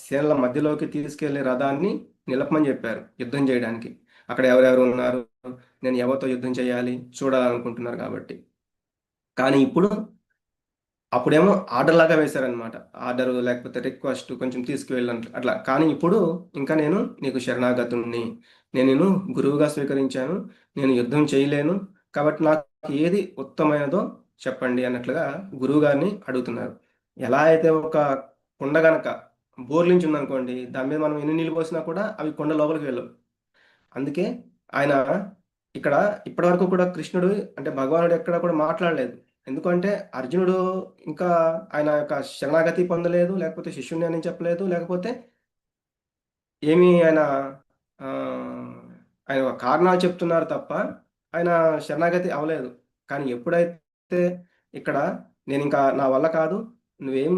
సేనల మధ్యలోకి తీసుకెళ్లే రథాన్ని నిలపమని చెప్పారు యుద్ధం చేయడానికి. అక్కడ ఎవరెవరు ఉన్నారు, నేను ఎవరితో యుద్ధం చేయాలి చూడాలనుకుంటున్నారు కాబట్టి. కానీ అప్పుడేమో ఆర్డర్ లాగా వేశారనమాట. ఆర్డర్ లేకపోతే రిక్వెస్ట్ కొంచెం తీసుకువెళ్ళంట అట్లా. కానీ ఇప్పుడు ఇంకా నేను నీకు శరణాగతుణ్ణి, నేను నిన్ను గురువుగా స్వీకరించాను, నేను యుద్ధం చేయలేను, కాబట్టి నాకు ఏది ఉత్తమైనదో చెప్పండి అన్నట్లుగా గురువు గారిని అడుగుతున్నారు. ఎలా అయితే ఒక కుండ గనక బోర్లించి ఉందనుకోండి, దాని మీద మనం ఎన్ని నీళ్ళు పోసినా కూడా అవి కుండ లోపలికి వెళ్ళవు. అందుకే ఆయన ఇక్కడ ఇప్పటివరకు కూడా కృష్ణుడు అంటే భగవానుడు ఎక్కడ కూడా మాట్లాడలేదు. ఎందుకంటే అర్జునుడు ఇంకా ఆయన యొక్క శరణాగతి పొందలేదు, లేకపోతే శిష్యుని అని చెప్పలేదు, లేకపోతే ఏమీ ఆ, ఆయన ఒక కారణాలు చెప్తున్నారు తప్ప ఆయన శరణాగతి అవ్వలేదు. కానీ ఎప్పుడైతే ఇక్కడ నేను ఇంకా నా వల్ల కాదు, నువ్వేం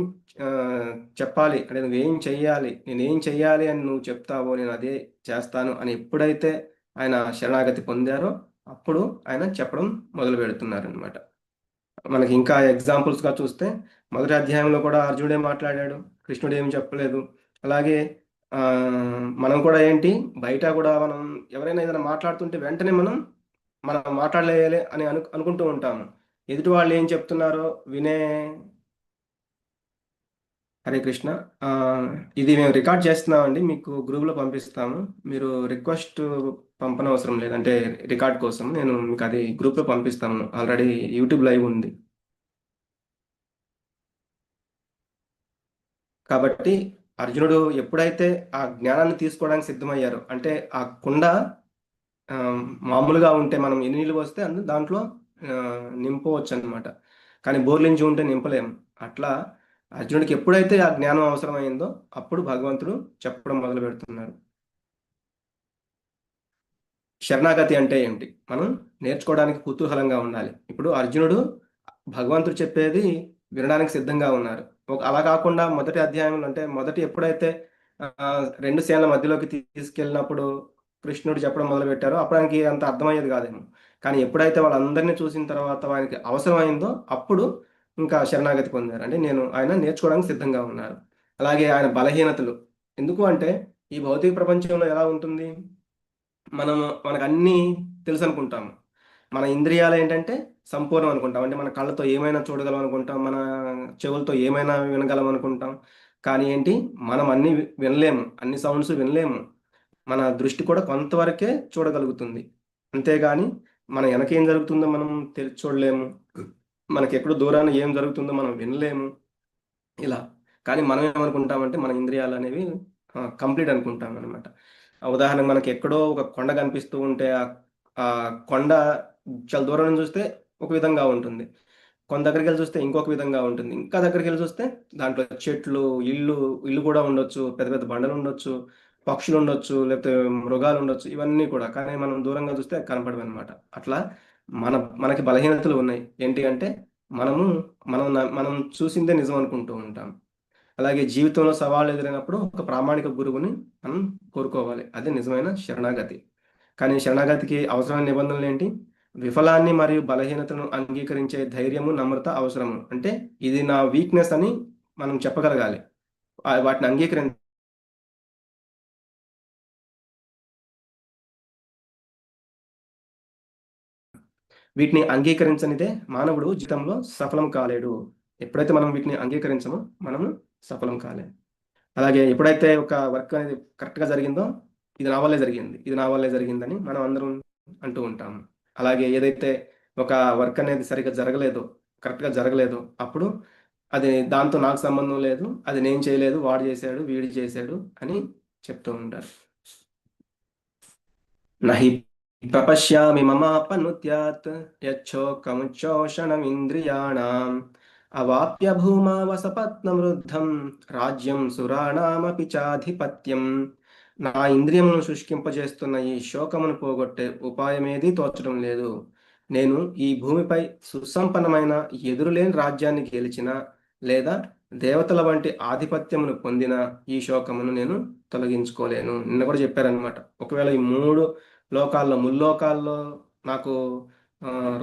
ఆ, చెప్పాలి అంటే నువ్వేం చెయ్యాలి, నేనేం చెయ్యాలి అని నువ్వు చెప్తావో నేను అదే చేస్తాను అని ఎప్పుడైతే ఆయన శరణాగతి పొందారో అప్పుడు ఆయన చెప్పడం మొదలు పెడుతున్నారు అనమాట. మనకి ఇంకా ఎగ్జాంపుల్స్గా చూస్తే మొదటి అధ్యాయంలో కూడా అర్జునుడే మాట్లాడాడు, కృష్ణుడు ఏమి చెప్పలేదు. అలాగే ఆ, మనం కూడా ఏంటి బయట కూడా మనం ఎవరైనా ఏదైనా మాట్లాడుతుంటే వెంటనే మనం మాట్లాడలేయాలి అని అనుకుంటూ ఉంటాము. ఎదుటి వాళ్ళు ఏం చెప్తున్నారో వినే హరే కృష్ణ. ఆ, ఇది మేము రికార్డ్ చేస్తున్నామండి, మీకు గ్రూప్లో పంపిస్తాము. మీరు రిక్వెస్ట్ పంపనవసరం లేదంటే రికార్డ్ కోసం నేను మీకు అది గ్రూప్లో పంపిస్తాను. ఆల్రెడీ యూట్యూబ్ లైవ్ ఉంది. కాబట్టి అర్జునుడు ఎప్పుడైతే ఆ జ్ఞానాన్ని తీసుకోవడానికి సిద్ధమయ్యారో, అంటే ఆ కుండ ఆ, మామూలుగా ఉంటే మనం ఎన్ని నీళ్ళు పోస్తే దాంట్లో నింపవచ్చు అనమాట. కానీ బోర్లించి ఉంటే నింపలేము. అట్లా అర్జునుడికి ఎప్పుడైతే ఆ జ్ఞానం అవసరమైందో అప్పుడు భగవంతుడు చెప్పడం మొదలు పెడుతున్నారు. శరణాగతి అంటే ఏమిటి? మనం నేర్చుకోవడానికి కుతూహలంగా ఉండాలి. ఇప్పుడు అర్జునుడు భగవంతుడు చెప్పేది వినడానికి సిద్ధంగా ఉన్నారు. అలా కాకుండా మొదటి అధ్యాయంలో, అంటే మొదటి ఎప్పుడైతే రెండు సేనల మధ్యలోకి తీసుకెళ్ళినప్పుడు కృష్ణుడు చెప్పడం మొదలు పెట్టారో అప్పుడు ఆయనకి అంత అర్థమయ్యేది కాదేమో. కానీ ఎప్పుడైతే వాళ్ళందరినీ చూసిన తర్వాత ఆయనకి అవసరమైందో అప్పుడు ఇంకా శరణాగతి పొందారు. అంటే ఆయన నేర్చుకోవడానికి సిద్ధంగా ఉన్నారు. అలాగే ఆయన బలహీనతలు ఎందుకు అంటే, ఈ భౌతిక ప్రపంచంలో ఎలా ఉంటుంది, మనకు అన్నీ తెలుసు అనుకుంటాము. మన ఇంద్రియాలు ఏంటంటే సంపూర్ణం అనుకుంటాం. అంటే మన కళ్ళతో ఏమైనా చూడగలం అనుకుంటాం, మన చెవులతో ఏమైనా వినగలం అనుకుంటాం. కానీ ఏంటి, మనం అన్ని వినలేము, అన్ని సౌండ్స్ వినలేము. మన దృష్టి కూడా కొంతవరకే చూడగలుగుతుంది. అంతేగాని మన వెనక ఏం జరుగుతుందో మనం చూడలేము. మనకి ఎక్కడో దూరాన ఏం జరుగుతుందో మనం వినలేము. ఇలా. కానీ మనం ఏమనుకుంటామంటే మన ఇంద్రియాలు అనేవి కంప్లీట్ అనుకుంటాం అనమాట. ఉదాహరణకు మనకి ఎక్కడో ఒక కొండ కనిపిస్తూ ఉంటే ఆ కొండ చాలా దూరం నుంచి చూస్తే ఒక విధంగా ఉంటుంది. కొంత దగ్గరికి వెళ్ళి చూస్తే ఇంకొక విధంగా ఉంటుంది. ఇంకా దగ్గరికి వెళ్ళి చూస్తే దాంట్లో చెట్లు, ఇల్లు కూడా ఉండొచ్చు, పెద్ద పెద్ద బండలు ఉండొచ్చు, పక్షులు ఉండొచ్చు, లేకపోతే మృగాలు ఉండొచ్చు. ఇవన్నీ కూడా కానీ మనం దూరంగా చూస్తే కనపడవు అనమాట. అట్లా మనకి బలహీనతలు ఉన్నాయి. ఏంటి అంటే మనము మనం చూసిందే నిజం అనుకుంటూ ఉంటాం. అలాగే జీవితంలో సవాళ్ళు ఎదురైనప్పుడు ఒక ప్రామాణిక గురువుని మనం కోరుకోవాలి. అదే నిజమైన శరణాగతి. కానీ శరణాగతికి అవసరమైన నిబంధనలు ఏంటి? విఫలాన్ని మరియు బలహీనతను అంగీకరించే ధైర్యము, నమ్రత అవసరము. అంటే ఇది నా వీక్నెస్ అని మనం చెప్పగలగాలి. వాటిని వీటిని అంగీకరించనిదే మానవుడు జీవితంలో సఫలం కాలేడు. ఎప్పుడైతే మనం వీటిని అంగీకరించమో మనము సఫలం కాలేము. అలాగే ఎప్పుడైతే ఒక వర్క్ అనేది కరెక్ట్గా జరిగిందో, ఇది నా వల్లే జరిగింది, ఇది నా వల్లే జరిగిందని మనం అందరం అంటూ ఉంటాము. అలాగే ఏదైతే ఒక వర్క్ అనేది సరిగ్గా జరగలేదో, కరెక్ట్గా జరగలేదో, అప్పుడు అది దాంతో నాకు సంబంధం లేదు, అది నేను చేయలేదు, వాడు చేశాడు, వీడు చేశాడు అని చెప్తూ ఉంటారు. నహి ప్రపశ్యామి మమాపనుద్యాత్ యచ్చోకముచ్చోషణమింద్రియాణం అవాప్య భూమా వసపత్నమృద్ధం రాజ్యం సురాణామపి చాధిపత్యం. నా ఇంద్రియములను శుష్కింపజేస్తున్న ఈ శోకమును పోగొట్టే ఉపాయమేదీ తోచడం లేదు. నేను ఈ భూమిపై సుసంపన్నమైన ఎదురులేని రాజ్యాన్ని గెలిచిన, లేదా దేవతల వంటి ఆధిపత్యమును పొందిన ఈ శోకమును నేను తొలగించుకోలేను. నిన్న కూడా చెప్పారనమాట. ఒకవేళ ఈ మూడు లోకాల్లో, ముల్లోకాల్లో నాకు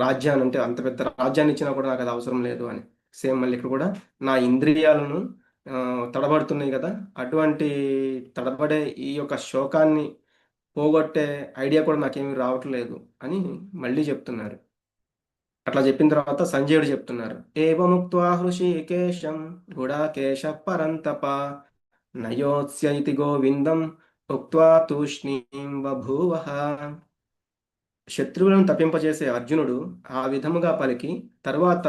రాజ్యాన్ని, అంటే అంత పెద్ద రాజ్యాన్ని ఇచ్చినా కూడా నాకు అది అవసరం లేదు అని. సేమ్ మళ్ళీ ఇక్కడ కూడా నా ఇంద్రియాలను తడబడుతున్నాయి కదా, అటువంటి తడబడే ఈ యొక్క శోకాన్ని పోగొట్టే ఐడియా కూడా నాకేమీ రావట్లేదు అని మళ్ళీ చెప్తున్నారు. అట్లా చెప్పిన తర్వాత సంజయుడు చెప్తున్నారు, ఏవముక్త్వా హృషీకేశం గుడాకేశ పరంతప నయోత్స్య ఇతి గోవిందం ఉక్త్వా తూష్ణీం బభూవః. శత్రువులను తప్పింపజేసే అర్జునుడు ఆ విధముగా పలికి తరువాత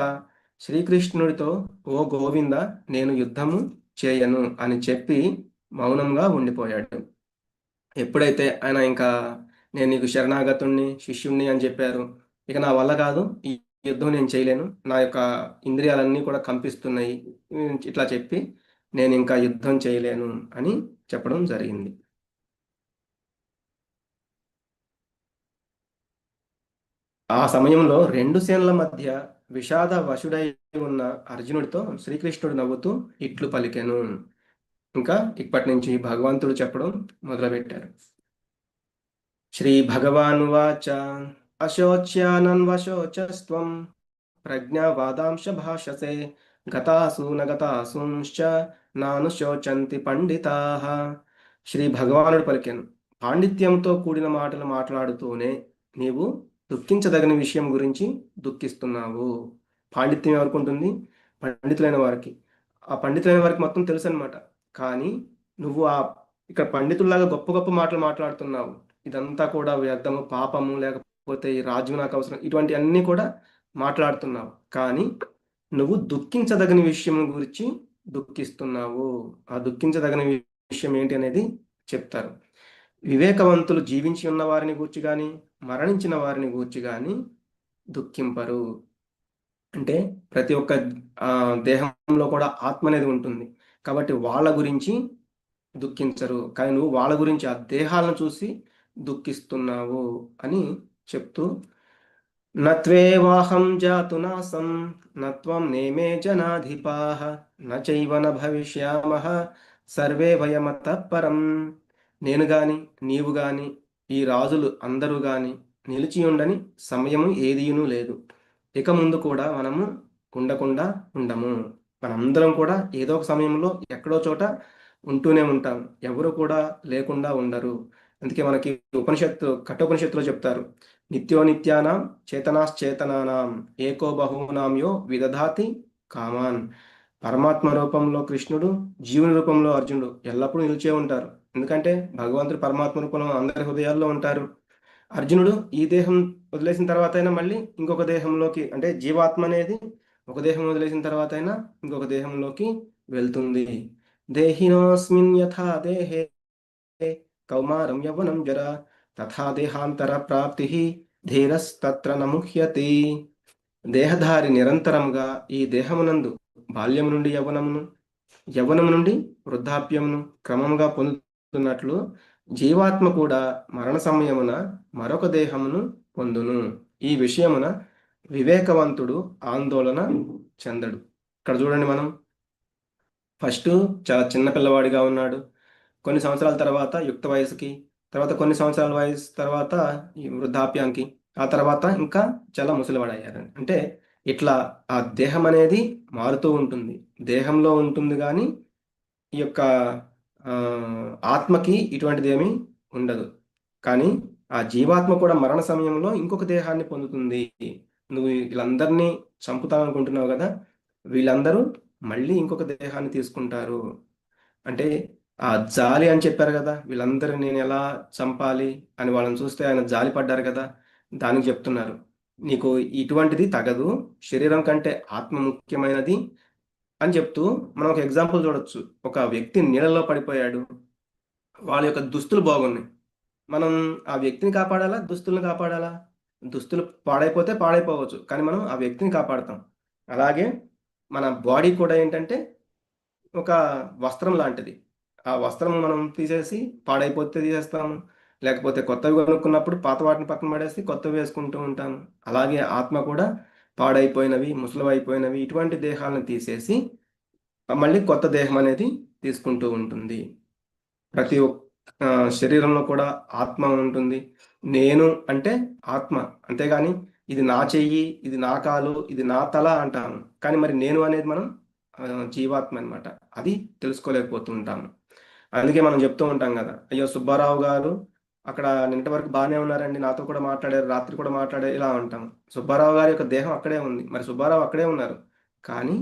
శ్రీకృష్ణుడితో, ఓ గోవింద, నేను యుద్ధము చేయను అని చెప్పి మౌనంగా ఉండిపోయాడు. ఎప్పుడైతే ఆయన ఇంకా నేను నీకు శరణాగతుణ్ణి, శిష్యుణ్ణి అని చెప్పారు, ఇక నా వల్ల కాదు, ఈ యుద్ధం నేను చేయలేను, నా యొక్క ఇంద్రియాలన్నీ కూడా కంపిస్తున్నాయి, ఇట్లా చెప్పి నేను ఇంకా యుద్ధం చేయలేను అని చెప్పడం జరిగింది. ఆ సమయంలో రెండు సేనల మధ్య విషాద వశుడై ఉన్న అర్జునుడితో శ్రీకృష్ణుడు నవ్వుతూ ఇట్లు పలికెను. ఇంకా ఇప్పటి నుంచి భగవంతుడు చెప్పడం మొదలుపెట్టారు. శ్రీ భగవానువాచ అశోచ్యానన్వశోచస్త్వం ప్రజ్ఞావాదాంశ భాషసే గతాసు నగతాసుంశ్చ నానుశోచంతి పండితాః. శ్రీ భగవానుడు పలికెను, పాండిత్యంతో కూడిన మాటలు మాట్లాడుతూనే నీవు దుఃఖించదగిన విషయం గురించి దుఃఖిస్తున్నావు. పాండిత్యం ఎవరికి ఉంటుంది? పండితులైన వారికి. ఆ పండితులైన వారికి మొత్తం తెలుసు అనమాట. కానీ నువ్వు ఇక్కడ పండితుల్లాగా గొప్ప గొప్ప మాటలు మాట్లాడుతున్నావు. ఇదంతా కూడా వ్యర్థము, పాపము, లేకపోతే ఈ రాజ్యం నాకు అవసరం, ఇటువంటి అన్నీ కూడా మాట్లాడుతున్నావు. కానీ నువ్వు దుఃఖించదగిన విషయం గురించి దుఃఖిస్తున్నావు? ఆ దుఃఖించదగిన విషయం ఏంటి అనేది చెప్తారు. వివేకవంతులు జీవించి ఉన్న వారిని గూర్చి కానీ మరణించిన వారిని గూర్చి కానీ దుఃఖింపరు. అంటే ప్రతి ఒక్క ఆ, దేహంలో కూడా ఆత్మ అనేది ఉంటుంది. కాబట్టి వాళ్ళ గురించి దుఃఖించరు. కానీ నువ్వు వాళ్ళ గురించి ఆ దేహాలను చూసి దుఃఖిస్తున్నావు అని చెప్తూ, నత్వేవాహం జాతు నాసం నత్వం నేమే జనాధిపాః నచైవ న భవిష్యామః సర్వే వయమతః పరం. నేను గాని నీవు గాని ఈ రాజులు అందరూ గాని నిలిచి ఉండని సమయము ఏదీను లేదు. ఇక ముందు కూడా మనము ఉండకుండా ఉండము. మనందరం కూడా ఏదో ఒక సమయంలో ఎక్కడో చోట ఉంటూనే ఉంటాం. ఎవరు కూడా లేకుండా ఉండరు. అందుకే మనకి ఉపనిషత్తు కఠోపనిషత్తులో చెప్తారు, నిత్యో నిత్యానాం చేతనాశ్చేతనానాం ఏకో బహూనాం యో విదధాతి కామాన్. పరమాత్మ రూపంలో కృష్ణుడు, జీవుని రూపంలో అర్జునుడు ఎల్లప్పుడూ నిలిచే ఉంటారు. ఎందుకంటే భగవంతుడు పరమాత్మ రూపంలో అందరి హృదయాల్లో ఉంటారు. అర్జునుడు ఈ దేహం వదిలేసిన తర్వాత అయినా మళ్ళీ ఇంకొక దేహంలోకి, అంటే జీవాత్మ అనేది ఒక దేహం వదిలేసిన తర్వాత అయినా ఇంకొక దేహంలోకి వెళ్తుంది. దేహినోస్మిన్ యథా దేహే కౌమారం యవ్వనం జరా తథా దేహాంతర ప్రాప్తి ధీరస్తత్ర నముహ్యతి. దేహధారి నిరంతరంగా ఈ దేహమునందు బాల్యం నుండి యవ్వనమును, యవ్వనము నుండి వృద్ధాప్యమును క్రమముగా పొందుతున్నట్లు జీవాత్మ కూడా మరణ సమయమున మరొక దేహమును పొందును. ఈ విషయమున వివేకవంతుడు ఆందోళన చెందడు. ఇక్కడ చూడండి, మనం ఫస్ట్ చాలా చిన్న పిల్లవాడిగా ఉన్నాడు. కొన్ని సంవత్సరాల తర్వాత యుక్త వయసుకి, తర్వాత కొన్ని సంవత్సరాల వయసు తర్వాత ఈ వృద్ధాప్యానికి, ఆ తర్వాత ఇంకా చాలా ముసలివాడయ్యారు. అంటే ఇట్లా ఆ దేహం అనేది మారుతూ ఉంటుంది. దేహంలో ఉంటుంది కానీ ఈ యొక్క ఆ, ఆత్మకి ఇటువంటిది ఏమీ ఉండదు. కానీ ఆ జీవాత్మ కూడా మరణ సమయంలో ఇంకొక దేహాన్ని పొందుతుంది. నువ్వు వీళ్ళందరినీ చంపుతావనుకుంటున్నావు కదా, వీళ్ళందరూ మళ్ళీ ఇంకొక దేహాన్ని తీసుకుంటారు. అంటే ఆ జాలి అని చెప్పారు కదా, వీళ్ళందరూ నేను ఎలా చంపాలి అని వాళ్ళని చూస్తే ఆయన జాలి పడ్డారు కదా, దానికి చెప్తున్నారు నీకు ఇటువంటిది తగదు, శరీరం కంటే ఆత్మ ముఖ్యమైనది అని చెప్తూ, మనం ఒక ఎగ్జాంపుల్ చూడొచ్చు. ఒక వ్యక్తి నీళ్ళలో పడిపోయాడు, వాళ్ళ యొక్క దుస్తులు బాగున్నాయి. మనం ఆ వ్యక్తిని కాపాడాలా, దుస్తుల్ని కాపాడాలా? దుస్తులు పాడైపోతే పాడైపోవచ్చు, కానీ మనం ఆ వ్యక్తిని కాపాడతాం. అలాగే మన బాడీ కూడా ఏంటంటే ఒక వస్త్రం లాంటిది. ఆ వస్త్రం మనం తీసేసి పాడైపోతే తీసేస్తాము, లేకపోతే కొత్తవి కొనుక్కున్నప్పుడు పాత వాటిని పక్కన పడేసి కొత్తవి వేసుకుంటూ ఉంటాము. అలాగే ఆత్మ కూడా పాడైపోయినవి, ముసలివైపోయినవి ఇటువంటి దేహాలను తీసేసి మళ్ళీ కొత్త దేహం అనేది తీసుకుంటూ ఉంటుంది. ప్రతి ఒక్క శరీరంలో కూడా ఆత్మ ఉంటుంది. నేను అంటే ఆత్మ, అంతేగాని ఇది నా చెయ్యి, ఇది నా కాలు, ఇది నా తల అంటాము. కానీ మరి నేను అనేది మనం జీవాత్మ అన్నమాట. అది తెలుసుకోలేకపోతూ ఉంటాము. అందుకే మనం చెప్తూ ఉంటాం కదా, అయ్యో సుబ్బారావు గారు అక్కడ నిన్నటి వరకు బాగానే ఉన్నారండి, నాతో కూడా మాట్లాడారు, రాత్రి కూడా మాట్లాడారు, ఇలా ఉంటాం. సుబ్బారావు గారి యొక్క దేహం అక్కడే ఉంది, మరి సుబ్బారావు అక్కడే ఉన్నారు, కానీ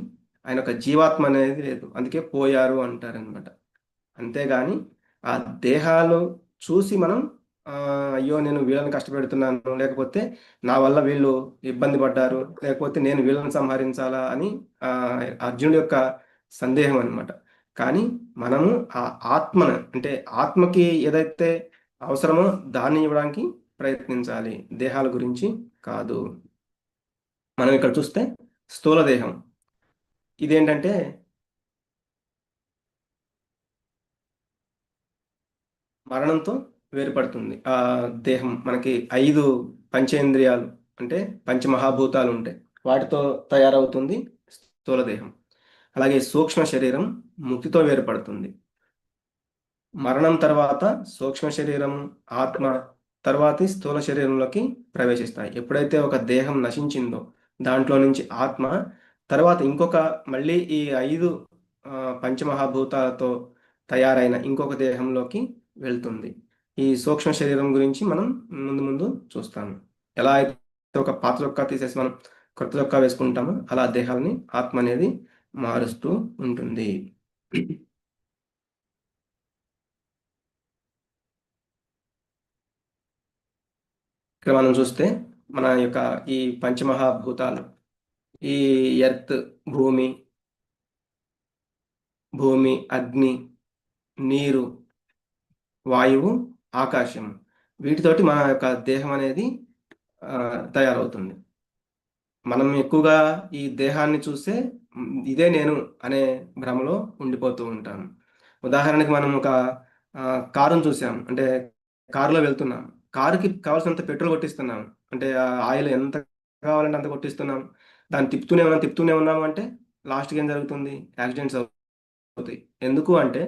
ఆయన యొక్క జీవాత్మ అనేది లేదు. అందుకే పోయారు అంటారనమాట. అంతేగాని ఆ దేహాలు చూసి మనం ఆ, అయ్యో నేను వీళ్ళని కష్టపెడుతున్నాను, లేకపోతే నా వల్ల వీళ్ళు ఇబ్బంది పడ్డారు, లేకపోతే నేను వీళ్ళని సంహరించాలా అని ఆ, అర్జునుడి యొక్క సందేహం అన్నమాట. కానీ మనము ఆ ఆత్మను, అంటే ఆత్మకి ఏదైతే అవసరమో దాన్ని ఇవ్వడానికి ప్రయత్నించాలి, దేహాల గురించి కాదు. మనం ఇక్కడ చూస్తే స్థూల దేహం ఇదేంటంటే మరణంతో వేరుపడుతుంది. ఆ దేహం మనకి 5 పంచేంద్రియాలు, అంటే పంచమహాభూతాలు ఉంటాయి, వాటితో తయారవుతుంది స్థూల దేహం. అలాగే సూక్ష్మ శరీరం ముక్తితో వేరుపడుతుంది. మరణం తర్వాత సూక్ష్మ శరీరం, ఆత్మ తర్వాతి స్థూల శరీరంలోకి ప్రవేశిస్తాయి. ఎప్పుడైతే ఒక దేహం నశించిందో దాంట్లో నుంచి ఆత్మ తర్వాత ఇంకొక మళ్ళీ ఈ 5 పంచమహాభూతాలతో తయారైన ఇంకొక దేహంలోకి వెళ్తుంది. ఈ సూక్ష్మ శరీరం గురించి మనం ముందు ముందు చూస్తాము. ఎలా అయితే ఒక పాత చొక్కా తీసేసి మనం కొత్త చొక్కా వేసుకుంటామో అలా దేహాలని ఆత్మ అనేది మారుస్తూ ఉంటుంది. ఇక్కడ మనం చూస్తే మన యొక్క ఈ పంచమహాభూతాలు, ఈ ఎర్త్, భూమి, భూమి, అగ్ని, నీరు, వాయువు, ఆకాశం, వీటితోటి మన యొక్క దేహం అనేది ఆ, తయారవుతుంది. మనం ఎక్కువగా ఈ దేహాన్ని చూస్తే ఇదే నేను అనే భ్రమలో ఉండిపోతూ ఉంటాం. ఉదాహరణకి మనం ఒక ఆ, కారును చూసాం, అంటే కారులో వెళ్తున్నాం. కారుకి కావాల్సినంత పెట్రోల్ కొట్టిస్తున్నాం, అంటే ఆ ఆయిల్ ఎంత కావాలంటే అంత కొట్టిస్తున్నాం. దాన్ని తిప్పుతూనే ఉన్నాము అంటే లాస్ట్కి ఏం జరుగుతుంది? యాక్సిడెంట్స్ అవుతాయి. ఎందుకు అంటే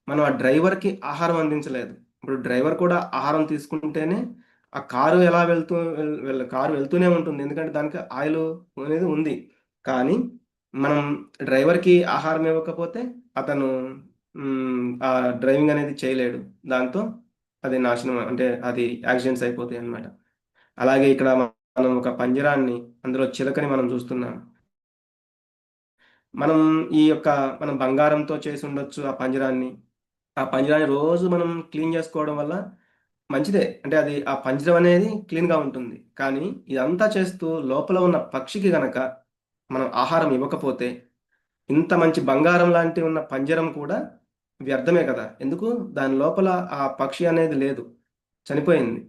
మనం ఆ డ్రైవర్కి ఆహారం అందించలేదు. ఇప్పుడు డ్రైవర్ కూడా ఆహారం తీసుకుంటేనే ఆ కారు ఎలా కారు వెళ్తూనే ఉంటుంది, ఎందుకంటే దానికి ఆయిల్ అనేది ఉంది. కానీ మనం డ్రైవర్కి ఆహారం ఇవ్వకపోతే అతను ఆ డ్రైవింగ్ అనేది చేయలేడు. దాంతో అది నాశనం, అంటే అది యాక్సిడెంట్స్ అయిపోతాయి అన్నమాట. అలాగే ఇక్కడ మనం ఒక పంజరాన్ని, అందులో చిలకని మనం చూస్తున్నాం. మనం ఈ యొక్క మనం బంగారంతో చేసి ఉండొచ్చు ఆ పంజరాన్ని. ఆ పంజరాన్ని రోజు మనం క్లీన్ చేసుకోవడం వల్ల మంచిదే, అంటే అది ఆ పంజరం అనేది క్లీన్గా ఉంటుంది. కానీ ఇదంతా చేస్తూ లోపల ఉన్న పక్షికి గనక మనం ఆహారం ఇవ్వకపోతే ఇంత మంచి బంగారం లాంటి ఉన్న పంజరం కూడా వ్యర్థమే కదా. ఎందుకు? దాని లోపల ఆ పక్షి అనేది లేదు, చనిపోయింది.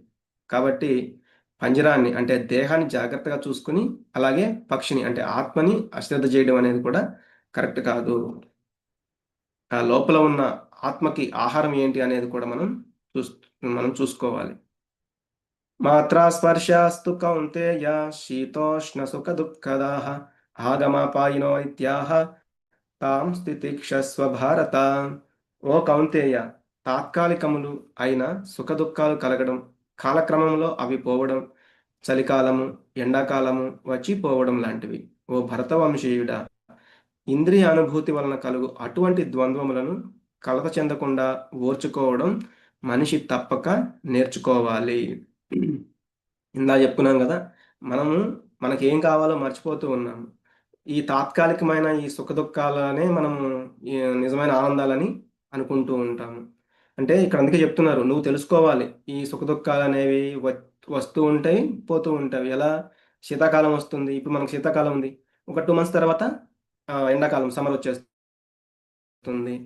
కాబట్టి పంజరాన్ని, అంటే దేహాన్ని జాగ్రత్తగా చూసుకుని, అలాగే పక్షిని అంటే ఆత్మని అశ్రద్ధ చేయడం అనేది కూడా కరెక్ట్ కాదు. ఆ లోపల ఉన్న ఆత్మకి ఆహారం ఏంటి అనేది కూడా చూస్ మనం చూసుకోవాలి. మాత్రా స్పర్శాస్తు కౌంతేయ శీతోష్ణ సుఖ దుఃఖదాః ఆగమపాయినో ఇత్యాహ తాం స్థితిక్షస్వ భారత. ఓ కౌంతేయ, తాత్కాలికములు అయిన సుఖదుఖాలు కలగడం, కాలక్రమంలో అవి పోవడం, చలికాలము, ఎండాకాలము వచ్చి పోవడం లాంటివి. ఓ భరతవంశీయుడా, ఇంద్రియ అనుభూతి వలన కలుగు అటువంటి ద్వంద్వములను కలత చెందకుండా ఓర్చుకోవడం మనిషి తప్పక నేర్చుకోవాలి. ఇందా చెప్పుకున్నాం కదా, మనము మనకేం కావాలో మర్చిపోతూ ఉన్నాము. ఈ తాత్కాలికమైన ఈ సుఖదుఖాలనే మనము ఈ నిజమైన ఆనందాలని అనుకుంటూ ఉంటాము. అంటే ఇక్కడ అందుకే చెప్తున్నారు, నువ్వు తెలుసుకోవాలి. ఈ సుఖదుఖాలు అనేవి వస్తూ ఉంటాయి, పోతూ ఉంటాయి. ఎలా? శీతాకాలం వస్తుంది, ఇప్పుడు మనకు శీతాకాలం ఉంది. ఒక 2 మంత్స్ తర్వాత ఎండాకాలం, సమ్మర్ వచ్చేస్తుంది.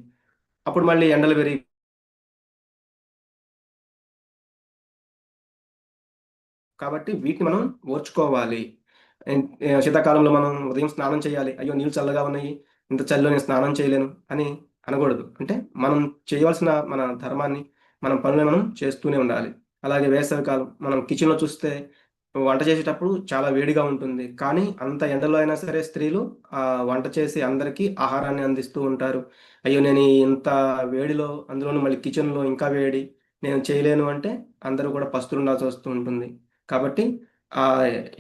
అప్పుడు మళ్ళీ ఎండలు పెరిగి, కాబట్టి వీటిని మనం ఓర్చుకోవాలి. శీతాకాలంలో మనం ఉదయం స్నానం చేయాలి. అయ్యో, నీళ్ళు చల్లగా ఉన్నాయి, ఇంత చలిలో నేను స్నానం చేయలేను అని అనకూడదు. అంటే మనం చేయవలసిన మన ధర్మాన్ని, మన పనులను మనం చేస్తూనే ఉండాలి. అలాగే వేసవికాలం మనం కిచెన్లో చూస్తే వంట చేసేటప్పుడు చాలా వేడిగా ఉంటుంది. కానీ అంత ఎండలో అయినా సరే స్త్రీలు వంట చేసి అందరికీ ఆహారాన్ని అందిస్తూ ఉంటారు. అయ్యో, నేను ఇంత వేడిలో, అందులోనూ మళ్ళీ కిచెన్లో ఇంకా వేడి, నేను చేయలేను అంటే అందరూ కూడా పస్తులుండాల్సి వస్తూ ఉంటుంది. కాబట్టి ఆ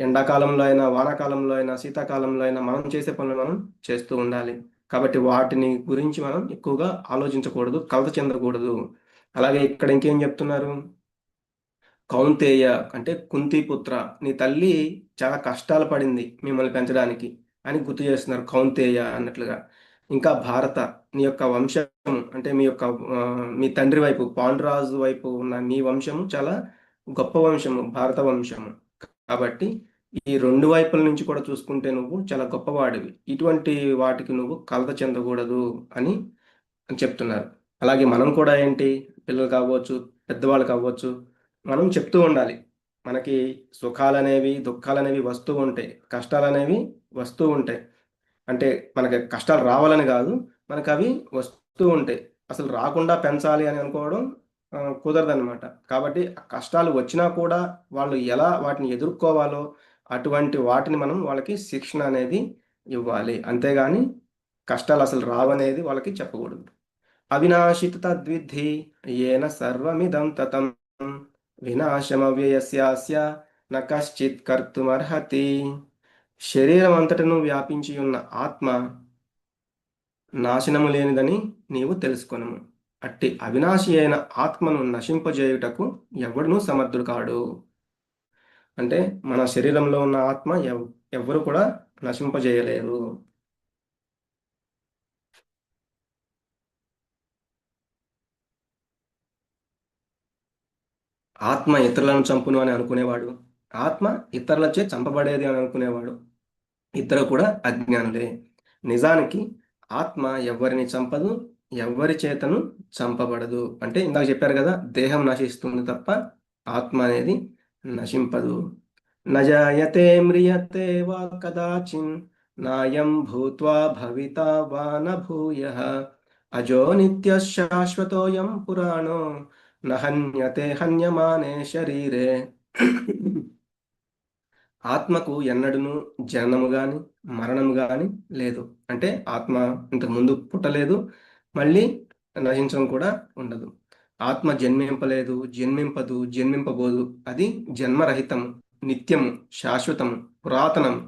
ఎండాకాలంలో అయినా, వానాకాలంలో అయినా, శీతాకాలంలో అయినా మనం చేసే పనులు మనం చేస్తూ ఉండాలి. కాబట్టి వాటిని గురించి మనం ఎక్కువగా ఆలోచించకూడదు, కలత చెందకూడదు. అలాగే ఇక్కడ ఇంకేం చెప్తున్నారు? కౌంతేయ అంటే కుంతిపుత్ర, నీ తల్లి చాలా కష్టాలు పడింది మిమ్మల్ని పెంచడానికి అని గుర్తు చేస్తున్నారు, కౌంతేయ అన్నట్లుగా. ఇంకా భారత, నీ యొక్క వంశం, అంటే మీ తండ్రి వైపు పాండురాజు వైపు ఉన్న మీ వంశము చాలా గొప్ప వంశము, భారత వంశము. కాబట్టి ఈ రెండు వైపుల నుంచి కూడా చూసుకుంటే నువ్వు చాలా గొప్పవాడివి. ఇటువంటి వాటికి నువ్వు కలత చెందకూడదు అని చెప్తున్నారు. అలాగే మనం కూడా ఏంటి, పిల్లలు కావచ్చు, పెద్దవాళ్ళు కావచ్చు, మనం చెప్తూ ఉండాలి. మనకి సుఖాలనేవి, దుఃఖాలనేవి వస్తూ ఉంటాయి, కష్టాలనేవి వస్తూ ఉంటాయి. అంటే మనకి కష్టాలు రావాలని కాదు, మనకు అవి వస్తూ ఉంటాయి. అసలు రాకుండా పెంచాలి అని అనుకోవడం కుదరదనమాట. కాబట్టి ఆ కష్టాలు వచ్చినా కూడా వాళ్ళు ఎలా వాటిని ఎదుర్కోవాలో అటువంటి వాటిని మనం వాళ్ళకి శిక్షణ అనేది ఇవ్వాలి. అంతేగాని కష్టాలు అసలు రావనేది వాళ్ళకి చెప్పకూడదు. అవినాశిత తద్విద్ధి ఏన సర్వమిదం తతం వినాశమవ్యయస్యాస్య న కశ్చిత్ కర్తుమర్హతి. శరీరం అంతటను వ్యాపించి ఉన్న ఆత్మ నాశనము లేనిదని నీవు తెలుసుకొనుము. అట్టి అవినాశి అయిన ఆత్మను నశింపజేయుటకు ఎవడునూ సమర్థుడు కాడు. అంటే మన శరీరంలో ఉన్న ఆత్మ ఎవ్వరు కూడా నశింపజేయలేరు. ఆత్మ ఇతరులను చంపును అని అనుకునేవాడు, ఆత్మ ఇతరులచే చంపబడేది అని అనుకునేవాడు, ఇద్దరు కూడా అజ్ఞానులే. నిజానికి ఆత్మ ఎవరిని చంపదు, ఎవరి చేతను చంపబడదు. అంటే ఇందాక చెప్పారు కదా, దేహం నశిస్తుంది తప్ప ఆత్మ అనేది నశింపదు. నజాయతే మ్రియతే వా కదాచిన్ నాయం భూత్వా భవితా వా న భూయః అజో నిత్య శాశ్వతోయం పురాణో నహన్యతే హన్యమానే శరీరే. ఆత్మకు ఎన్నడూను జననము గాని మరణము గాని లేదు. అంటే ఆత్మ ఇంతకు ముందు పుట్టలేదు, మళ్ళీ నశించడం కూడా ఉండదు. ఆత్మ జన్మింపలేదు, జన్మింపదు, జన్మింపబోదు. అది జన్మరహితము, నిత్యము, శాశ్వతము, పురాతనము.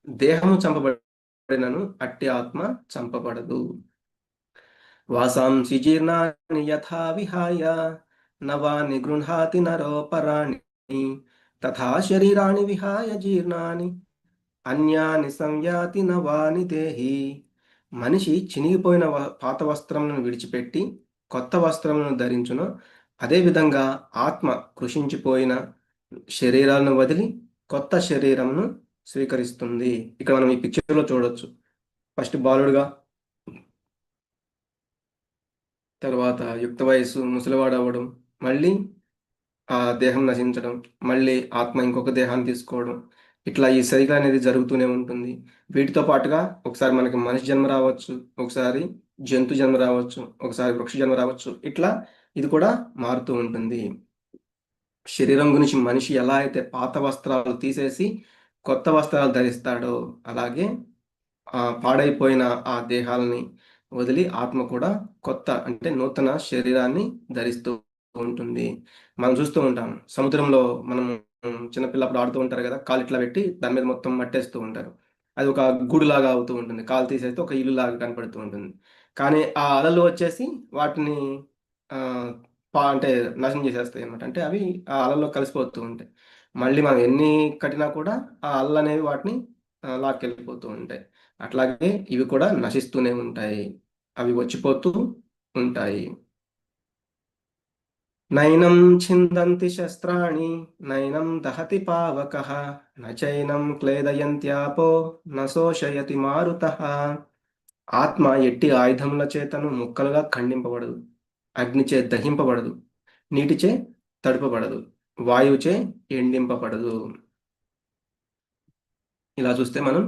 దేహము చంపబడినను అట్టి ఆత్మ చంపబడదు. వాసాంసి జీర్ణాని యథా విహాయ నవాని గృహాతి నరోపరాణి తథా శరీరాణి విహాయ జీర్ణాని అన్యాని సంయాతి నవాని దేహి. మనిషి చినిగిపోయిన పాత వస్త్రములను విడిచిపెట్టి కొత్త వస్త్రములను ధరించును, అదేవిధంగా ఆత్మ కృషించిపోయిన శరీరాలను వదిలి కొత్త శరీరమును స్వీకరిస్తుంది. ఇక్కడ మనం ఈ పిక్చర్లో చూడొచ్చు. ఫస్ట్ బాలుడుగా, తర్వాత యుక్త వయస్సు, ముసలివాడు అవ్వడం, మళ్ళీ ఆ దేహం నశించడం, మళ్ళీ ఆత్మ ఇంకొక దేహాన్ని తీసుకోవడం, ఇట్లా ఈ సైకిల్ అనేది జరుగుతూనే ఉంటుంది. వీటితో పాటుగా ఒకసారి మనకి మనిషి జన్మ రావచ్చు, ఒకసారి జంతు జన్మ రావచ్చు, ఒకసారి వృక్ష జన్మ రావచ్చు. ఇట్లా ఇది కూడా మారుతూ ఉంటుంది. శరీరం గురించి మనిషి ఎలా అయితే పాత వస్త్రాలు తీసేసి కొత్త వస్త్రాలు ధరిస్తాడో, అలాగే పాడైపోయిన ఆ దేహాలని వదిలి ఆత్మ కూడా కొత్త అంటే నూతన శరీరాన్ని ధరిస్తూ ఉంటుంది. మనం చూస్తూ ఉంటాం సముద్రంలో, మనం చిన్నపిల్లప్పుడు ఆడుతూ ఉంటారు కదా, కాలు ఇట్లా పెట్టి దాని మీద మొత్తం మట్టేస్తూ ఉంటారు. అది ఒక గూడులాగా అవుతూ ఉంటుంది. కాలు తీసేస్తే ఒక ఇల్లు లాగా కనపడుతూ ఉంటుంది. కానీ ఆ అలలు వచ్చేసి వాటిని ఆ, అంటే నాశనం చేసేస్తాయి అన్నమాట. అంటే అవి ఆ అలల్లో కలిసిపోతూ ఉంటాయి. మళ్ళీ మనం ఎన్ని కట్టినా కూడా ఆ అలలు అనేవి వాటిని లాక్కెళ్ళిపోతూ ఉంటాయి. అట్లాగే ఇవి కూడా నశిస్తూనే ఉంటాయి, అవి వచ్చిపోతూ ఉంటాయి. నైనం ఛిందంతి శస్త్రాణి నైనం దహతి పావకః నచైనం క్లేదయంత్యాపో నశోషయతి మారుతః. ఆత్మ ఎట్టి ఆయుధముల చేతను ముక్కలుగా ఖండింపబడదు, అగ్నిచే దహింపబడదు, నీటిచే తడుపబడదు, వాయువుచే ఎండింపబడదు. ఇలా చూస్తే మనం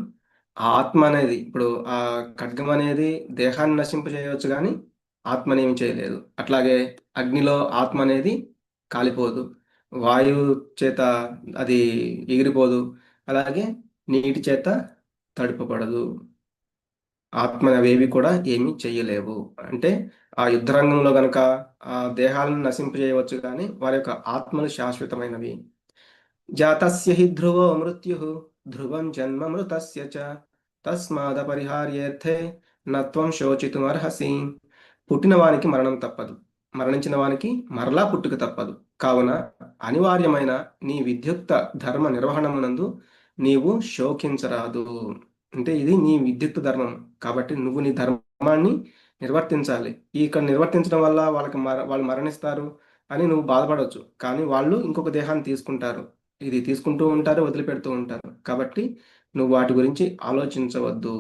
ఆ ఆత్మ అనేది, ఇప్పుడు ఆ ఖడ్గం అనేది దేహాన్ని నశింపజేయవచ్చు కానీ ఆత్మని ఏమి చేయలేదు. అట్లాగే అగ్నిలో ఆత్మ అనేది కాలిపోదు, వాయువు చేత అది ఎగిరిపోదు, అలాగే నీటి చేత తడుపబడదు. ఆత్మ అవేవి కూడా ఏమీ చెయ్యలేవు. అంటే ఆ యుద్ధరంగంలో గనక ఆ దేహాలను నశింపజేయవచ్చు కానీ వారి యొక్క ఆత్మలు శాశ్వతమైనవి. జాతస్య హి ధ్రువో మృత్యుః ధ్రువం జన్మ మృతస్య చ తస్మాదపరిహార్యేర్థే నత్వం శోచితుమర్హసి. పుట్టిన వానికి మరణం తప్పదు, మరణించిన వానికి మరలా పుట్టుక తప్పదు. కావున అనివార్యమైన నీ విద్యుక్త ధర్మ నిర్వహణమునందు నీవు శోకించరాదు. అంటే ఇది నీ విద్యుక్త ధర్మం కాబట్టి నువ్వు నీ ధర్మాన్ని నిర్వర్తించాలి. ఇక్కడ నిర్వర్తించడం వల్ల వాళ్ళు మరణిస్తారు అని నువ్వు బాధపడవచ్చు, కానీ వాళ్ళు ఇంకొక దేహాన్ని తీసుకుంటారు, ఇది తీసుకుంటూ ఉంటారు, వదిలిపెడుతూ ఉంటారు. కాబట్టి నువ్వు వాటి గురించి ఆలోచించవద్దు.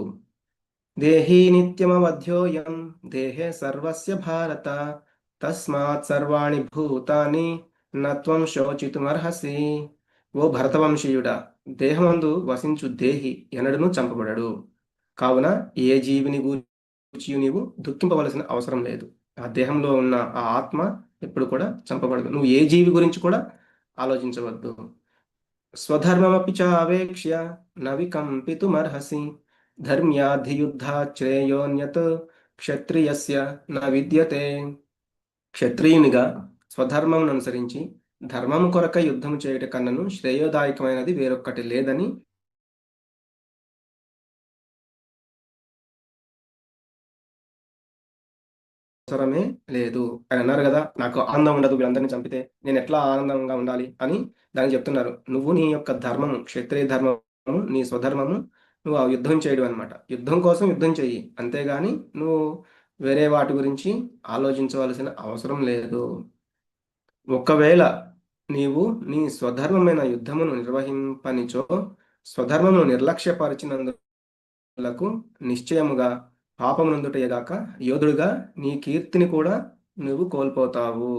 దేహీ నిత్యమవధ్యోయం దేహే సర్వస్య భారత తస్మాత్ సర్వాణి భూతాని నత్వం శోచితుమర్హసి. ఓ భరతవంశీయుడా, దేహమందు వసించు దేహి ఎన్నడను చంపబడడు. కావున ఏ జీవిని గూర్చి నీవు దుఃఖింపవలసిన అవసరం లేదు. ఆ దేహంలో ఉన్న ఆ ఆత్మ ఎప్పుడు కూడా చంపబడదు. నువ్వు ఏ జీవి గురించి కూడా ఆలోచించవద్దు. స్వధర్మమపి చావేక్ష్య న వికంపితుమర్హసి ధర్మ్యాధియుద్ధాత్ శ్రేయోన్యత్ క్షత్రియస్య న విద్యతే. క్షత్రియునిగా స్వధర్మమును అనుసరించి ధర్మము కొరకై యుద్ధము చేయుట కన్నను శ్రేయోదాయకమైనది వేరొక్కటి లేదని అవసరమే లేదు. ఆయన అన్నారు కదా, నాకు ఆనందం ఉండదు వీళ్ళందరినీ చంపితే, నేను ఎట్లా ఆనందంగా ఉండాలి అని దానికి చెప్తున్నారు. నువ్వు నీ యొక్క ధర్మము, క్షత్రియ ధర్మము, నీ స్వధర్మము, నువ్వు ఆ యుద్ధం చేయడం అనమాట. యుద్ధం కోసం యుద్ధం చెయ్యి, అంతేగాని నువ్వు వేరే వాటి గురించి ఆలోచించవలసిన అవసరం లేదు. ఒకవేళ నీవు నీ స్వధర్మమైన యుద్ధమును నిర్వహింపనిచో స్వధర్మమును నిర్లక్ష్యపరిచినందులకు నిశ్చయముగా పాపం నొందుటయేగాక యోధుడుగా నీ కీర్తిని కూడా నువ్వు కోల్పోతావు.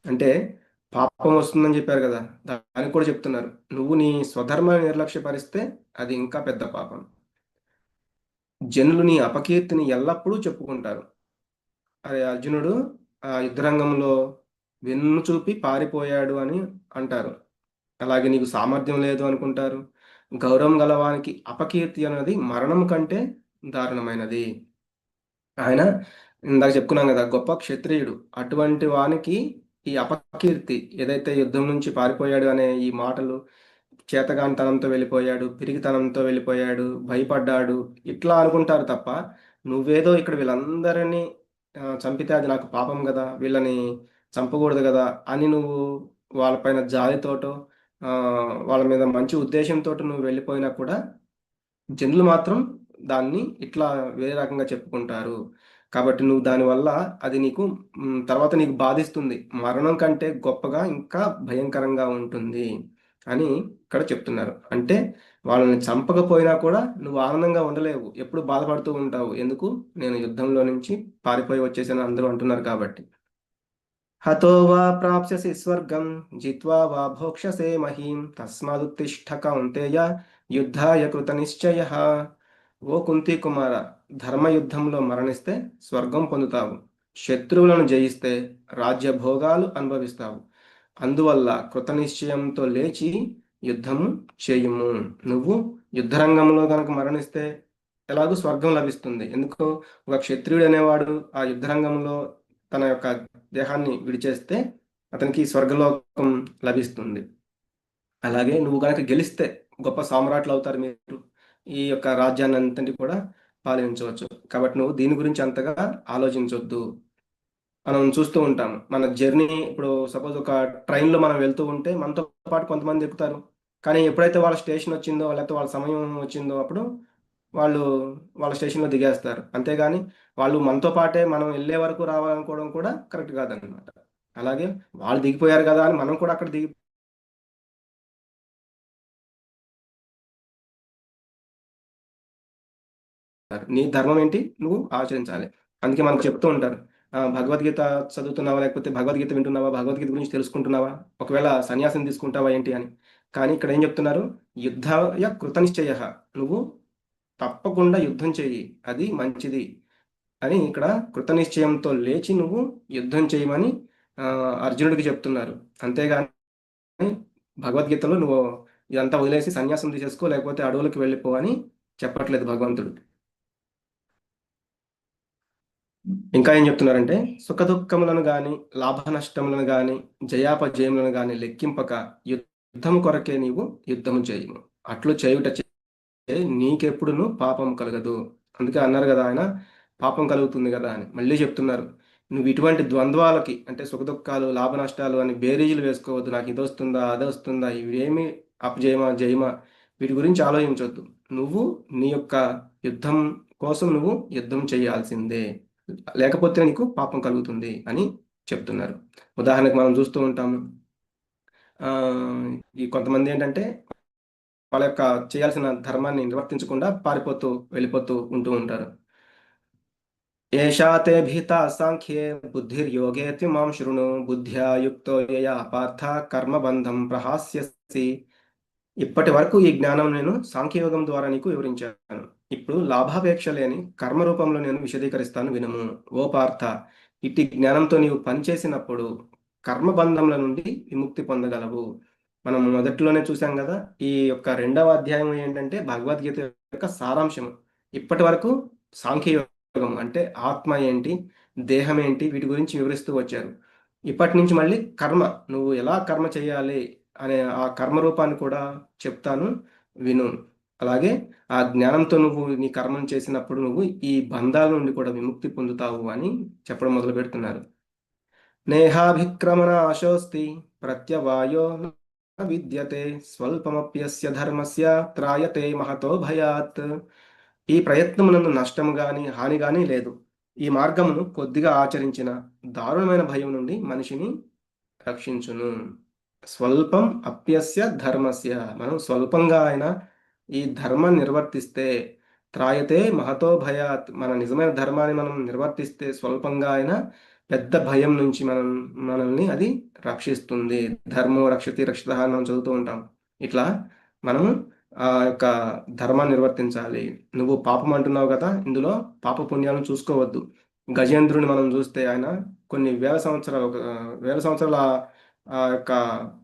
అంటే పాపం వస్తుందని చెప్పారు కదా, దానికి కూడా చెప్తున్నారు, నువ్వు నీ స్వధర్మాన్ని నిర్లక్ష్యపరిస్తే అది ఇంకా పెద్ద పాపం. జనులు నీ అపకీర్తిని ఎల్లప్పుడూ చెప్పుకుంటారు. అరే అర్జునుడు ఆ యుద్ధరంగంలో వెన్ను చూపి పారిపోయాడు అని అంటారు. అలాగే నీకు సామర్థ్యం లేదు అనుకుంటారు. గౌరవం గలవానికి అపకీర్తి అనేది మరణం కంటే దారుణమైనది. ఆయన ఇందాక చెప్పుకున్నాం కదా, గొప్ప క్షత్రియుడు. అటువంటి వానికి ఈ అపకీర్తి, ఏదైతే యుద్ధం నుంచి పారిపోయాడు అనే ఈ మాటలు, చేతగానితనంతో వెళ్ళిపోయాడు, పిరిగితనంతో వెళ్ళిపోయాడు, భయపడ్డాడు, ఇట్లా అనుకుంటారు తప్ప, నువ్వేదో ఇక్కడ వీళ్ళందరినీ చంపితే అది నాకు పాపం కదా, వీళ్ళని చంపకూడదు కదా అని నువ్వు వాళ్ళపైన జాలితోటో వాళ్ళ మీద మంచి ఉద్దేశంతో నువ్వు వెళ్ళిపోయినా కూడా జనులు మాత్రం దాన్ని ఇట్లా వేరే రకంగా చెప్పుకుంటారు. కాబట్టి నువ్వు దానివల్ల అది నీకు తర్వాత నీకు బాధిస్తుంది. మరణం కంటే గొప్పగా ఇంకా భయంకరంగా ఉంటుంది అని ఇక్కడ చెప్తున్నారు. అంటే వాళ్ళని చంపకపోయినా కూడా నువ్వు ఆనందంగా ఉండలేవు. ఎప్పుడు బాధపడుతూ ఉంటావు. ఎందుకు? నేను యుద్ధంలో నుంచి పారిపోయి వచ్చేసాను అందరూ అంటున్నారు కాబట్టి. హతో వా ప్రాప్స్యసి స్వర్గం జిత్వా వా భోక్ష్యసే మహీం తస్మాదుత్తిష్ఠ కౌంతేయ యుద్ధాయ కృత నిశ్చయః. ఓ కుంతి కుమార, ధర్మయుద్ధంలో మరణిస్తే స్వర్గం పొందుతావు, శత్రువులను జయిస్తే రాజ్య భోగాలు అనుభవిస్తావు. అందువల్ల కృత నిశ్చయంతో లేచి యుద్ధము చేయుము. నువ్వు యుద్ధరంగంలో కనుక మరణిస్తే ఎలాగూ స్వర్గం లభిస్తుంది. ఎందుకు? ఒక క్షత్రియుడు అనేవాడు ఆ యుద్ధరంగంలో తన యొక్క దేహాన్ని విడిచేస్తే అతనికి స్వర్గలోకం లభిస్తుంది. అలాగే నువ్వు కనుక గెలిస్తే గొప్ప సామ్రాట్లు అవుతారు మీరు, ఈ యొక్క రాజ్యాన్ని అంతటి కూడా పాలించవచ్చు. కాబట్టి నువ్వు దీని గురించి అంతగా ఆలోచించొద్దు. మనం చూస్తూ ఉంటాం మన జర్నీ, ఇప్పుడు సపోజ్ ఒక ట్రైన్లో మనం వెళ్తూ ఉంటే మనతో పాటు కొంతమంది ఎక్కుతారు. కానీ ఎప్పుడైతే వాళ్ళ స్టేషన్ వచ్చిందో, లేకపోతే వాళ్ళ సమయం వచ్చిందో, అప్పుడు వాళ్ళు వాళ్ళ స్టేషన్లో దిగేస్తారు. అంతేగాని వాళ్ళు మనతో పాటే మనం వెళ్ళే వరకు రావాలనుకోవడం కూడా కరెక్ట్ కాదనమాట. అలాగే వాళ్ళు దిగిపోయారు కదా అని మనం కూడా అక్కడ దిగి నీ ధర్మం ఏంటి నువ్వు ఆచరించాలి. అందుకే మనకు చెప్తూ ఉంటారు, భగవద్గీత చదువుతున్నావా, లేకపోతే భగవద్గీత వింటున్నావా, భగవద్గీత గురించి తెలుసుకుంటున్నావా, ఒకవేళ సన్యాసం తీసుకుంటావా ఏంటి అని. కానీ ఇక్కడ ఏం చెప్తున్నారు? యుద్ధాయ కృతనిశ్చయ, నువ్వు తప్పకుండా యుద్ధం చెయ్యి, అది మంచిది అని ఇక్కడ కృతనిశ్చయంతో లేచి నువ్వు యుద్ధం చేయమని అర్జునుడికి చెప్తున్నారు. అంతేగాని భగవద్గీతలో నువ్వు ఇదంతా వదిలేసి సన్యాసం తీసేసుకో, లేకపోతే అడవులకు వెళ్ళిపో అని చెప్పట్లేదు భగవంతుడు. ఇంకా ఏం చెప్తున్నారంటే, సుఖదుఖములను గాని, లాభ నష్టములను గాని, జయాపజయములను గాని లెక్కింపక యుద్ధము కొరకే నీవు యుద్ధము చేయము. అట్లు చేయుట నీకెప్పుడును పాపం కలగదు. అందుకే అన్నారు కదా ఆయన, పాపం కలుగుతుంది కదా అని. మళ్ళీ చెప్తున్నారు, నువ్వు ఇటువంటి ద్వంద్వాలకి, అంటే సుఖదుఖాలు, లాభ నష్టాలు అని బేరీజులు వేసుకోవద్దు. నాకు ఇది వస్తుందా, అది వస్తుందా, ఇవేమి అపజయమా జయమా, వీటి గురించి ఆలోచించవద్దు. నువ్వు నీ యొక్క యుద్ధం కోసం నువ్వు యుద్ధం చేయాల్సిందే, లేకపోతే నీకు పాపం కలుగుతుంది అని చెప్తున్నారు. ఉదాహరణకు మనం చూస్తూ ఉంటాము, ఈ కొంతమంది ఏంటంటే వాళ్ళ యొక్క చేయాల్సిన ధర్మాన్ని నిర్వర్తించకుండా పారిపోతూ వెళ్ళిపోతూ ఉంటూ ఉంటారు. ఏషా తే భీతా సాంఖ్యే బుద్ధిర్యోగే త్విమాం శృణు బుద్ధ్యా యుక్తో యయా పార్థ కర్మబంధం ప్రహాస్యసి. ఇప్పటి వరకు ఈ జ్ఞానం నేను సాంఖ్యయోగం ద్వారా నీకు వివరించాను. ఇప్పుడు లాభాపేక్ష లేని కర్మ రూపంలో నేను విశదీకరిస్తాను వినుము. ఓ పార్థ, ఇట్టి జ్ఞానంతో నీవు పనిచేసినప్పుడు కర్మబంధముల నుండి విముక్తి పొందగలవు. మనం మొదట్లోనే చూసాం కదా, ఈ యొక్క 2వ అధ్యాయం ఏంటంటే భగవద్గీత యొక్క సారాంశము. ఇప్పటి వరకు సాంఖ్యయోగం అంటే ఆత్మ ఏంటి, దేహం ఏంటి, వీటి గురించి వివరిస్తూ వచ్చారు. ఇప్పటి నుంచి మళ్ళీ కర్మ, నువ్వు ఎలా కర్మ చేయాలి అనే ఆ కర్మ రూపాన్ని కూడా చెప్తాను విను. అలాగే ఆ జ్ఞానంతో నువ్వు నీ కర్మను చేసినప్పుడు నువ్వు ఈ బంధాల నుండి కూడా విముక్తి పొందుతావు అని చెప్పడం మొదలు పెడుతున్నారు. నేహాభిక్రమణ ఆశోస్తి ప్రత్యవాయో న విద్యతే స్వల్పమప్యస్య ధర్మస్య త్రాయతే మహతో భయాత్. ఈ ప్రయత్నమునందు నష్టము గాని హాని గాని లేదు. ఈ మార్గమును కొద్దిగా ఆచరించిన దారుణమైన భయం నుండి మనిషిని రక్షించును. స్వల్పం అప్యస్య ధర్మస్య, మనం స్వల్పంగా అయినా ఈ ధర్మాన్ని నిర్వర్తిస్తే త్రాయతే మహతో భయాత్. మన నిజమైన ధర్మాన్ని మనం నిర్వర్తిస్తే స్వల్పంగా అయినా పెద్ద భయం నుంచి మనల్ని అది రక్షిస్తుంది. ధర్మో రక్షతి రక్షిత అని మనం చదువుతూ ఉంటాం. ఇట్లా మనము ఆ యొక్క ధర్మాన్ని నిర్వర్తించాలి. నువ్వు పాపం అంటున్నావు కదా, ఇందులో పాప పుణ్యాలను చూసుకోవద్దు. గజేంద్రుని మనం చూస్తే ఆయన కొన్ని వేల సంవత్సరాల ఆ యొక్క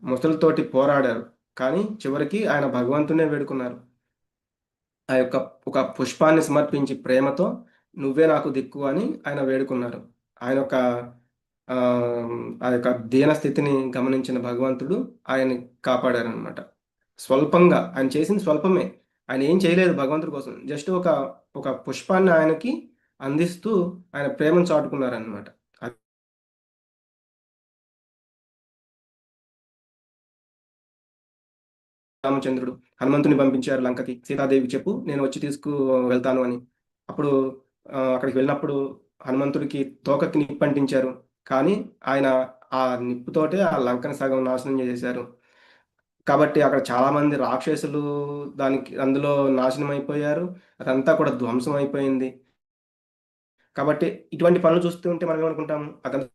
ముసలితోటి పోరాడారు. కానీ చివరికి ఆయన భగవంతునే వేడుకున్నారు. ఆ యొక్క ఒక పుష్పాన్ని సమర్పించి ప్రేమతో నువ్వే నాకు దిక్కు అని ఆయన వేడుకున్నారు. ఆయన యొక్క ఆ ఆ యొక్క దీన స్థితిని గమనించిన భగవంతుడు ఆయన్ని కాపాడారనమాట. స్వల్పంగా ఆయన చేసింది స్వల్పమే. ఆయన ఏం చేయలేదు భగవంతుడి కోసం. జస్ట్ ఒక ఒక పుష్పాన్ని ఆయనకి అందిస్తూ ఆయన ప్రేమను చాటుకున్నారనమాట. రామచంద్రుడు హనుమంతుని పంపించారు లంకకి. సీతాదేవి చెప్పు నేను వచ్చి తీసుకు వెళ్తాను అని. అప్పుడు అక్కడికి వెళ్ళినప్పుడు హనుమంతుడికి తోకకి నిప్పంటించారు. కానీ ఆయన ఆ నిప్పుతోటే ఆ లంకని సగం నాశనం చేసేశారు. కాబట్టి అక్కడ చాలా మంది రాక్షసులు అందులో నాశనం అయిపోయారు. అదంతా కూడా ధ్వంసం అయిపోయింది. కాబట్టి ఇటువంటి పనులు చూస్తూ ఉంటే మనం ఏమనుకుంటాము, అతను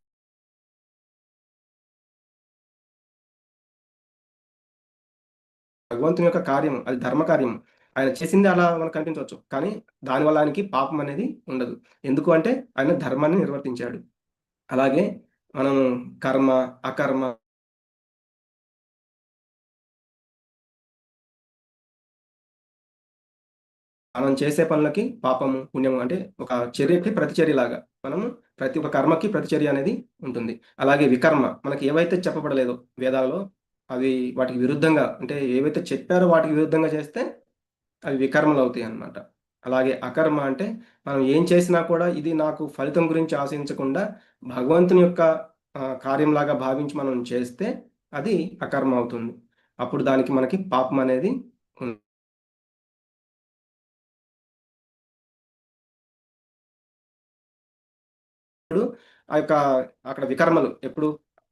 భగవంతుని యొక్క కార్యం, అది ధర్మ కార్యం. ఆయన చేసింది అలా మనకు కనిపించవచ్చు. కానీ దానివల్ల ఆయనకి పాపం అనేది ఉండదు. ఎందుకు అంటే ఆయన ధర్మాన్ని నిర్వర్తించాడు. అలాగే మనం కర్మ, అకర్మ మనం చేసే పనులకి పాపము, పుణ్యము అంటే ఒక చర్యకి ప్రతిచర్యలాగా మనము ప్రతి ఒక్క కర్మకి ప్రతిచర్య అనేది ఉంటుంది. అలాగే వికర్మ మనకి ఏవైతే చెప్పబడలేదో వేదాలలో అవి వాటికి విరుద్ధంగా అంటే ఏవైతే చెప్పారో వాటికి విరుద్ధంగా చేస్తే అవి వికర్మలు అవుతాయి అన్నమాట. అలాగే అకర్మ అంటే మనం ఏం చేసినా కూడా ఇది నాకు ఫలితం గురించి ఆశించకుండా భగవంతుని యొక్క కార్యంలాగా భావించి మనం చేస్తే అది అకర్మ అవుతుంది. అప్పుడు దానికి మనకి పాపం అనేది ఉంది. ఆ యొక్క అక్కడ వికర్మలు ఎప్పుడు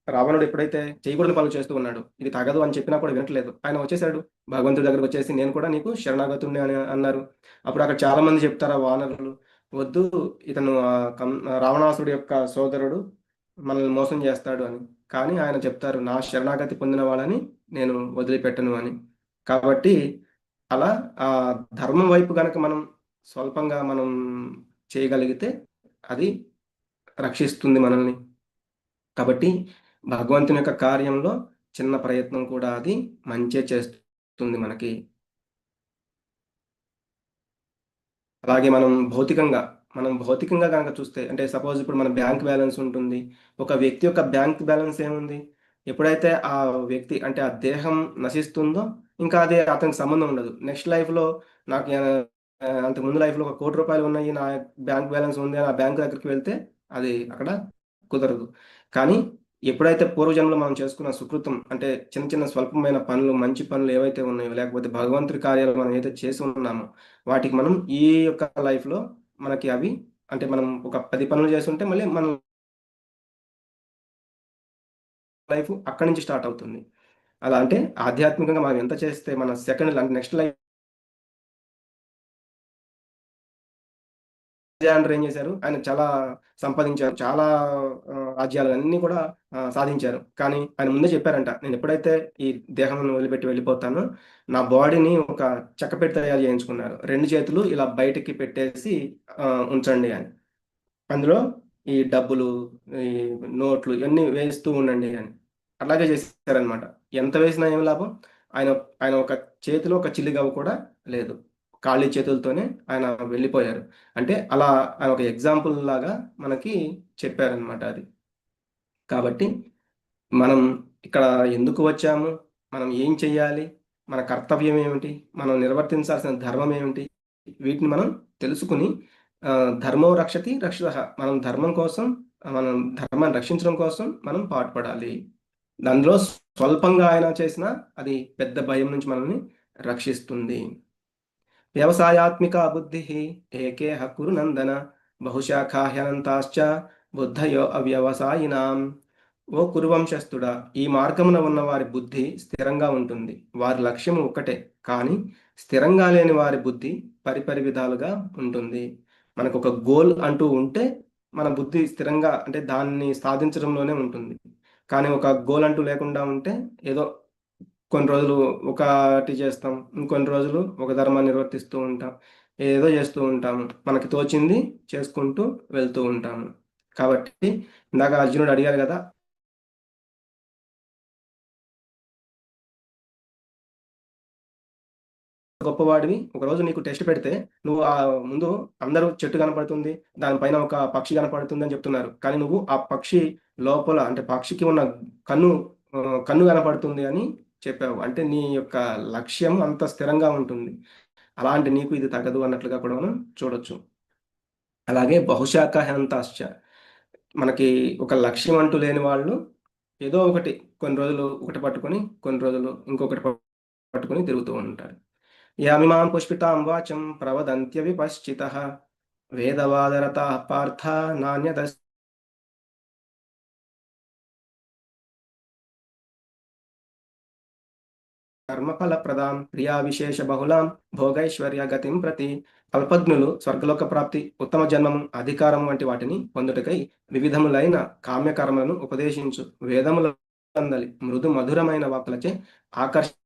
రావణుడు ఎప్పుడైతే చేయకూడని పనులు చేస్తూ ఉన్నాడు, ఇది తగదు అని చెప్పినా కూడా వినట్లేదు. ఆయన వచ్చేసాడు భగవంతుడి దగ్గరకు వచ్చేసి, నేను కూడా నీకు శరణాగతుడిని అని అన్నారు. అప్పుడు అక్కడ చాలా మంది చెప్తారు ఆ వానరులు, వద్దు ఇతను రావణాసురుడు యొక్క సోదరుడు మనల్ని మోసం చేస్తాడు అని. కానీ ఆయన చెప్తారు, నా శరణాగతి పొందిన వాళ్ళని నేను వదిలిపెట్టను అని. కాబట్టి అలా ఆ ధర్మం వైపు గనక మనం స్వల్పంగా మనం చేయగలిగితే అది రక్షిస్తుంది మనల్ని. కాబట్టి భగవంతుని యొక్క కార్యంలో చిన్న ప్రయత్నం కూడా అది మంచే చేస్తుంది మనకి. అలాగే మనం భౌతికంగా కనుక చూస్తే అంటే సపోజ్ ఇప్పుడు మన బ్యాంక్ బ్యాలెన్స్ ఉంటుంది. ఒక వ్యక్తి యొక్క బ్యాంక్ బ్యాలెన్స్ ఏముంది? ఎప్పుడైతే ఆ వ్యక్తి అంటే ఆ దేహం నశిస్తుందో ఇంకా అది అతనికి సంబంధం ఉండదు. నెక్స్ట్ లైఫ్‌లో నాకు అంతకు ముందు లైఫ్‌లో ఒక రూ. 1,00,00,000 ఉన్నాయి. నా బ్యాంక్ బ్యాలెన్స్ ఉంది అని ఆ బ్యాంక్ దగ్గరికి వెళ్తే అది అక్కడ కుదరదు. కానీ ఎప్పుడైతే పూర్వజన్మలో మనం చేసుకున్న సుకృతం అంటే చిన్న చిన్న స్వల్పమైన పనులు, మంచి పనులు ఏవైతే ఉన్నాయో లేకపోతే భగవంతుడి కార్యాలు మనం ఏదైతే చేసి ఉన్నామో వాటికి మనం ఈ యొక్క లైఫ్‌లో మనకి అవి అంటే మనం ఒక 10 పనులు చేసుంటే మళ్ళీ మన లైఫ్ అక్కడి నుంచి స్టార్ట్ అవుతుంది. అలా అంటే ఆధ్యాత్మికంగా మనం ఎంత చేస్తే మన సెకండ్ అంటే నెక్స్ట్ లైఫ్ అలెగ్జాండర్ ఏం చేశారు? ఆయన చాలా సంపాదించారు. చాలా రాజ్యాలన్నీ కూడా సాధించారు. కానీ ఆయన ముందే చెప్పారంట, నేను ఎప్పుడైతే ఈ దేహంను వదిలిపెట్టి వెళ్ళిపోతానో, నా బాడీని ఒక చెక్కపెట్టి తయారు చేయించుకున్నారు. 2 చేతులు ఇలా బయటికి పెట్టేసి ఉంచండి అని. అందులో ఈ డబ్బులు, ఈ నోట్లు ఇవన్నీ వేస్తూ ఉండండి అని. అట్లాగే చేశారనమాట. ఎంత వేసినా ఏం లాభం? ఆయన ఆయన ఒక చేతిలో ఒక చిల్లిగవ్వ కూడా లేదు. ఖాళీ చేతులతోనే ఆయన వెళ్ళిపోయారు. అంటే అలా ఆయన ఒక ఎగ్జాంపుల్ లాగా మనకి చెప్పారనమాట అది. కాబట్టి మనం ఇక్కడ ఎందుకు వచ్చాము? మనం ఏం చెయ్యాలి? మన కర్తవ్యం ఏమిటి? మనం నిర్వర్తించాల్సిన ధర్మం ఏమిటి? వీటిని మనం తెలుసుకుని ధర్మో రక్షతి రక్షితః. మనం ధర్మం కోసం మనం ధర్మాన్ని రక్షించడం కోసం మనం పాటుపడాలి. అందులో స్వల్పంగా అయినా చేసినా అది పెద్ద భయం నుంచి మనల్ని రక్షిస్తుంది. వ్యవసాయాత్మికా బుద్ధిః ఏకేహ కురు నందన బహుశాఖా హ్యనంతాశ్చ బుద్ధయో అవ్యవసాయినాం. ఓ కురువంశస్థుడా, ఈ మార్గమున ఉన్న వారి బుద్ధి స్థిరంగా ఉంటుంది. వారి లక్ష్యం ఒక్కటే, కానీ స్థిరంగా లేని వారి బుద్ధి పరిపరి విధాలుగా ఉంటుంది. మనకు ఒక గోల్ అంటూ ఉంటే మన బుద్ధి స్థిరంగా అంటే దాన్ని సాధించడంలోనే ఉంటుంది. కానీ ఒక గోల్ అంటూ లేకుండా ఉంటే ఏదో కొన్ని రోజులు ఒకటి చేస్తాం, ఇంకొన్ని రోజులు ఒక ధర్మాన్ని నిర్వర్తిస్తూ ఉంటాం, ఏదో చేస్తూ ఉంటాము, మనకి తోచింది చేసుకుంటూ వెళ్తూ ఉంటాము. కాబట్టి ఇందాక అర్జునుడు అడిగారు కదా, గొప్పవాడివి, ఒకరోజు నీకు టెస్ట్ పెడితే నువ్వు ముందు అందరూ చెట్టు కనపడుతుంది, దానిపైన ఒక పక్షి కనపడుతుంది అని చెప్తున్నారు, కానీ నువ్వు ఆ పక్షి లోపల అంటే పక్షికి ఉన్న కన్ను కన్ను కనపడుతుంది అని చెప్పావు. అంటే నీ యొక్క లక్ష్యం అంత స్థిరంగా ఉంటుంది. అలాంటి నీకు ఇది తగదు అన్నట్లుగా కూడా మనం చూడొచ్చు. అలాగే బహుశాఖ హంతాశ్చ, మనకి ఒక లక్ష్యం అంటూ లేని వాళ్ళు ఏదో ఒకటి కొన్ని రోజులు ఒకటి పట్టుకొని కొన్ని రోజులు ఇంకొకటి పట్టుకొని తిరుగుతూ ఉంటారు. యామిమాం పుష్పితాం వాచం ప్రవదంత్య విపశ్చితః వేదవాదరతాః పార్థ నాణ్యదస్తి కర్మఫలప్రదాం క్రియా విశేష బహుళాం భోగైశ్వర్య గతిం ప్రతి. అల్పజ్ఞులు స్వర్గలోక ప్రాప్తి, ఉత్తమ జన్మము, అధికారం వంటి వాటిని పొందుటకై వివిధములైన కామ్యకర్మలను ఉపదేశించు వేదములందలి మృదు మధురమైన వాక్కులచే ఆకర్షింప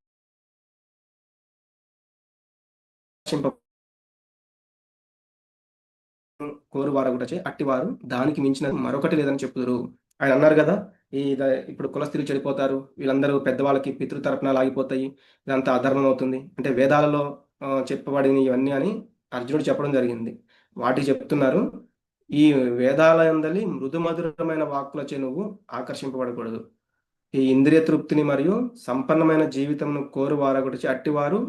కోరు వారగుటచే అట్టివారు దానికి మించిన మరొకటి లేదని చెప్పుదురు. ఆయన అన్నారు కదా, ఈ ఇప్పుడు కులస్తులు చెడిపోతారు, వీళ్ళందరూ పెద్దవాళ్ళకి పితృతర్పణాలు ఆగిపోతాయి, ఇదంతా అధర్మం అవుతుంది అంటే వేదాలలో చెప్పబడిన ఇవన్నీ అని అర్జునుడు చెప్పడం జరిగింది. వాటికి చెప్తున్నారు, ఈ వేదాలందలి మృదు మధురమైన వాక్కులచే నువ్వు ఆకర్షింపబడకూడదు. ఈ ఇంద్రియ తృప్తిని మరియు సంపన్నమైన జీవితంను కోరు వారగుటచే అట్టివారు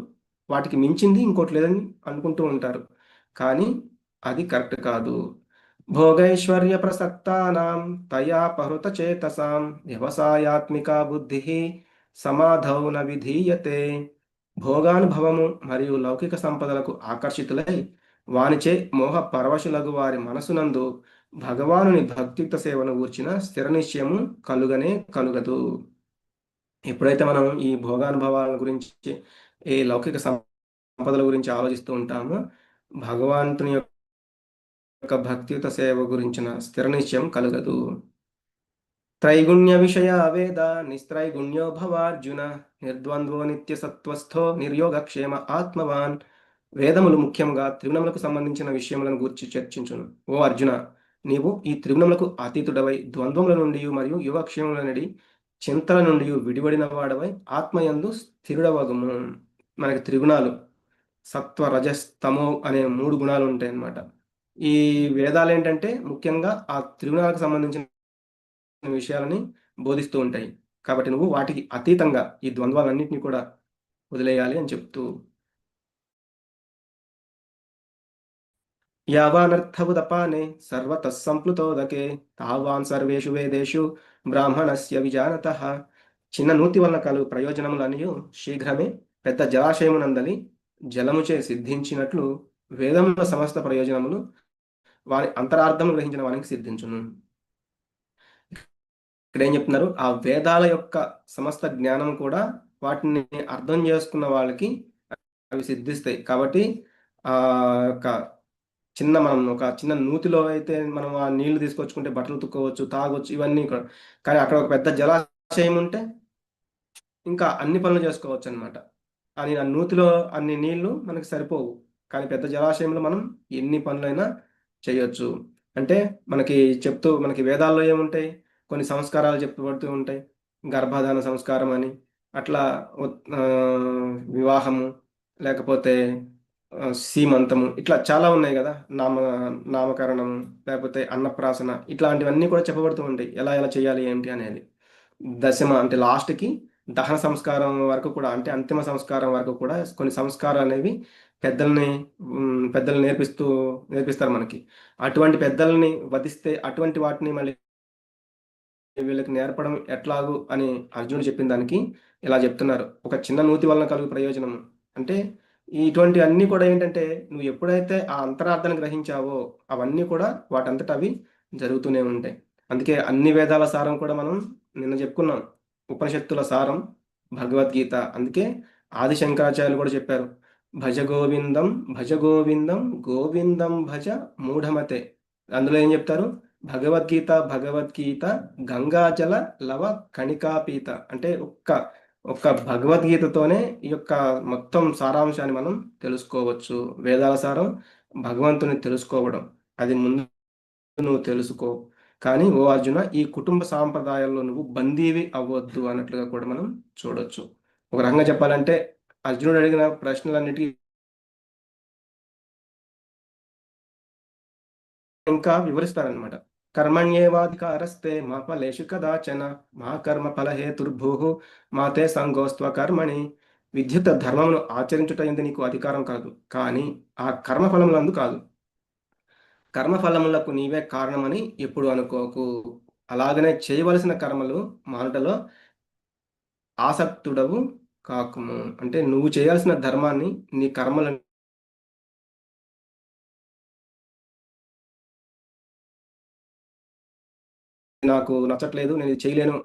వాటికి మించింది ఇంకోటి లేదని అనుకుంటూ ఉంటారు, కానీ అది కరెక్ట్ కాదు. భోగైశ్వర్య ప్రసక్తానాం తయా పహృత చేతసాం వ్యవసాయాత్మిక బుద్ధి సమాధౌ న విధీయతే. భోగానుభవము మరియు లౌకిక సంపదలకు ఆకర్షితులై వానిచే మోహ పరవశులగు వారి మనసునందు భగవానుని భక్తియుక్త సేవను గూర్చిన స్థిర నిశ్చయము కలుగనే కలుగదు. ఎప్పుడైతే మనం ఈ భోగానుభవాల గురించి ఈ లౌకిక సంపదల గురించి ఆలోచిస్తూ ఉంటామో భగవంతుని యొక్క భక్తియుత సేవ గురించిన స్థిర నిశ్చయం కలగదు. త్రైగుణ్య విషయ వేద నిస్త్రైగుణ్యో భవార్జున నిర్ద్వంద్వో నిత్య సత్వస్థో నిర్యోగక్షేమ ఆత్మవాన్. వేదములు ముఖ్యంగా త్రిగుణములకు సంబంధించిన విషయములను గురించి చర్చించును. ఓ అర్జున, నీవు ఈ త్రిగుణములకు అతీతుడవై ద్వంద్వముల నుండి మరియు యోగక్షేమముల నుండి చింతల నుండి విడివడిన వాడవై ఆత్మయందు స్థిరుడవగుము. మనకి త్రిగుణాలు సత్వ రజస్తమో అనే 3 గుణాలు ఉంటాయి అన్నమాట. ఈ వేదాలు ఏంటంటే ముఖ్యంగా ఆ త్రిగుణాలకు సంబంధించిన విషయాలని బోధిస్తూ ఉంటాయి. కాబట్టి నువ్వు వాటికి అతీతంగా ఈ ద్వంద్వాలన్నింటినీ కూడా వదిలేయాలి అని చెప్తూ, యావానర్థబుదపానే సర్వతః సంప్లుతోదకే తావాన్ సర్వేషు వేదేషు బ్రాహ్మణస్య విజానతః. చిన్న నూతి వలన కలుగు ప్రయోజనములనియు శీఘ్రమే పెద్ద జలాశయమునందలి జలముచే సిద్ధించినట్లు వేదముల సమస్త ప్రయోజనములు వారి అంతరార్థము గ్రహించిన వానికి సిద్ధించును. ఇక్కడ ఏం చెప్తున్నారు, ఆ వేదాల యొక్క సమస్త జ్ఞానం కూడా వాటిని అర్థం చేసుకున్న వాళ్ళకి అవి సిద్ధిస్తాయి. కాబట్టి ఆ యొక్క మనం ఒక చిన్న నూతిలో అయితే మనం ఆ నీళ్లు తీసుకొచ్చుకుంటే బట్టలు తుక్కోవచ్చు, తాగొచ్చు, ఇవన్నీ కూడా. కానీ అక్కడ ఒక పెద్ద జలాశయం ఉంటే ఇంకా అన్ని పనులు చేసుకోవచ్చు అనమాట. అని ఆ నూతిలో అన్ని నీళ్లు మనకి సరిపోవు, కానీ పెద్ద జలాశయంలో మనం ఎన్ని పనులైనా చేయొచ్చు. అంటే మనకి వేదాల్లో ఏముంటాయి, కొన్ని సంస్కారాలు చెప్పబడుతూ ఉంటాయి, గర్భధాన సంస్కారం అని, అట్లా వివాహము, లేకపోతే సీమంతము, ఇట్లా చాలా ఉన్నాయి కదా, నామకరణము, లేకపోతే అన్నప్రాసన, ఇట్లాంటివన్నీ కూడా చెప్పబడుతూ ఉంటాయి, ఎలా ఎలా చేయాలి ఏంటి అనేది. దశమ అంటే లాస్ట్కి దహన సంస్కారం వరకు కూడా, అంటే అంతిమ సంస్కారం వరకు కూడా కొన్ని సంస్కారాలు అనేవి పెద్దలు నేర్పిస్తారు మనకి. అటువంటి పెద్దల్ని వధిస్తే అటువంటి వాటిని మళ్ళీ వీళ్ళకి నేర్పడం ఎట్లాగు అని అర్జునుడు చెప్పిన దానికి ఇలా చెప్తున్నారు, ఒక చిన్న నూతి వలన కలుగు ప్రయోజనం అంటే ఇటువంటి అన్నీ కూడా ఏంటంటే నువ్వు ఎప్పుడైతే ఆ అంతరార్థాన్ని గ్రహించావో అవన్నీ కూడా వాటంతట అవి జరుగుతూనే ఉంటాయి. అందుకే అన్ని వేదాల సారం కూడా మనం నిన్న చెప్పుకున్నాం. ఉపనిషత్తుల సారం భగవద్గీత. అందుకే ఆది శంకరాచార్యులు కూడా చెప్పారు, భజ గోవిందం భజ గోవిందం గోవిందం భజ మూఢమతే. అందులో ఏం చెప్తారు? భగవద్గీత భగవద్గీత గంగాజల లవ కణికాపీత. అంటే ఒక్క భగవద్గీతతోనే ఈ యొక్క మొత్తం సారాంశాన్ని మనం తెలుసుకోవచ్చు. వేదాల సారం భగవంతుని తెలుసుకోవడం, అది ముందు నువ్వు తెలుసుకో. కానీ ఓ అర్జున, ఈ కుటుంబ సాంప్రదాయాల్లో నువ్వు బందీవి అవ్వద్దు అన్నట్లుగా కూడా మనం చూడొచ్చు. ఒక రకంగా చెప్పాలంటే అర్జునుడు అడిగిన ప్రశ్నలన్నిటికీ ఇంకా వివరిస్తారనమాట. కర్మణ్యేవాధికారస్తే మా ఫలేషు కదాచన మా కర్మ ఫలహేతుర్భూః మా తే సంగోస్త్వ కర్మణి. విద్యుత్ ధర్మమును ఆచరించుట ఎందు నీకు అధికారం కాదు, కానీ ఆ కర్మఫలములందు కాదు. కర్మఫలములకు నీవే కారణమని ఎప్పుడు అనుకోకు. అలాగనే చేయవలసిన కర్మలు మానుటలో ఆసక్తుడవు కాకుము. అంటే నువ్వు చేయాల్సిన ధర్మాన్ని, నీ కర్మలను నాకు నచ్చట్లేదు, నేను ఇది చేయలేను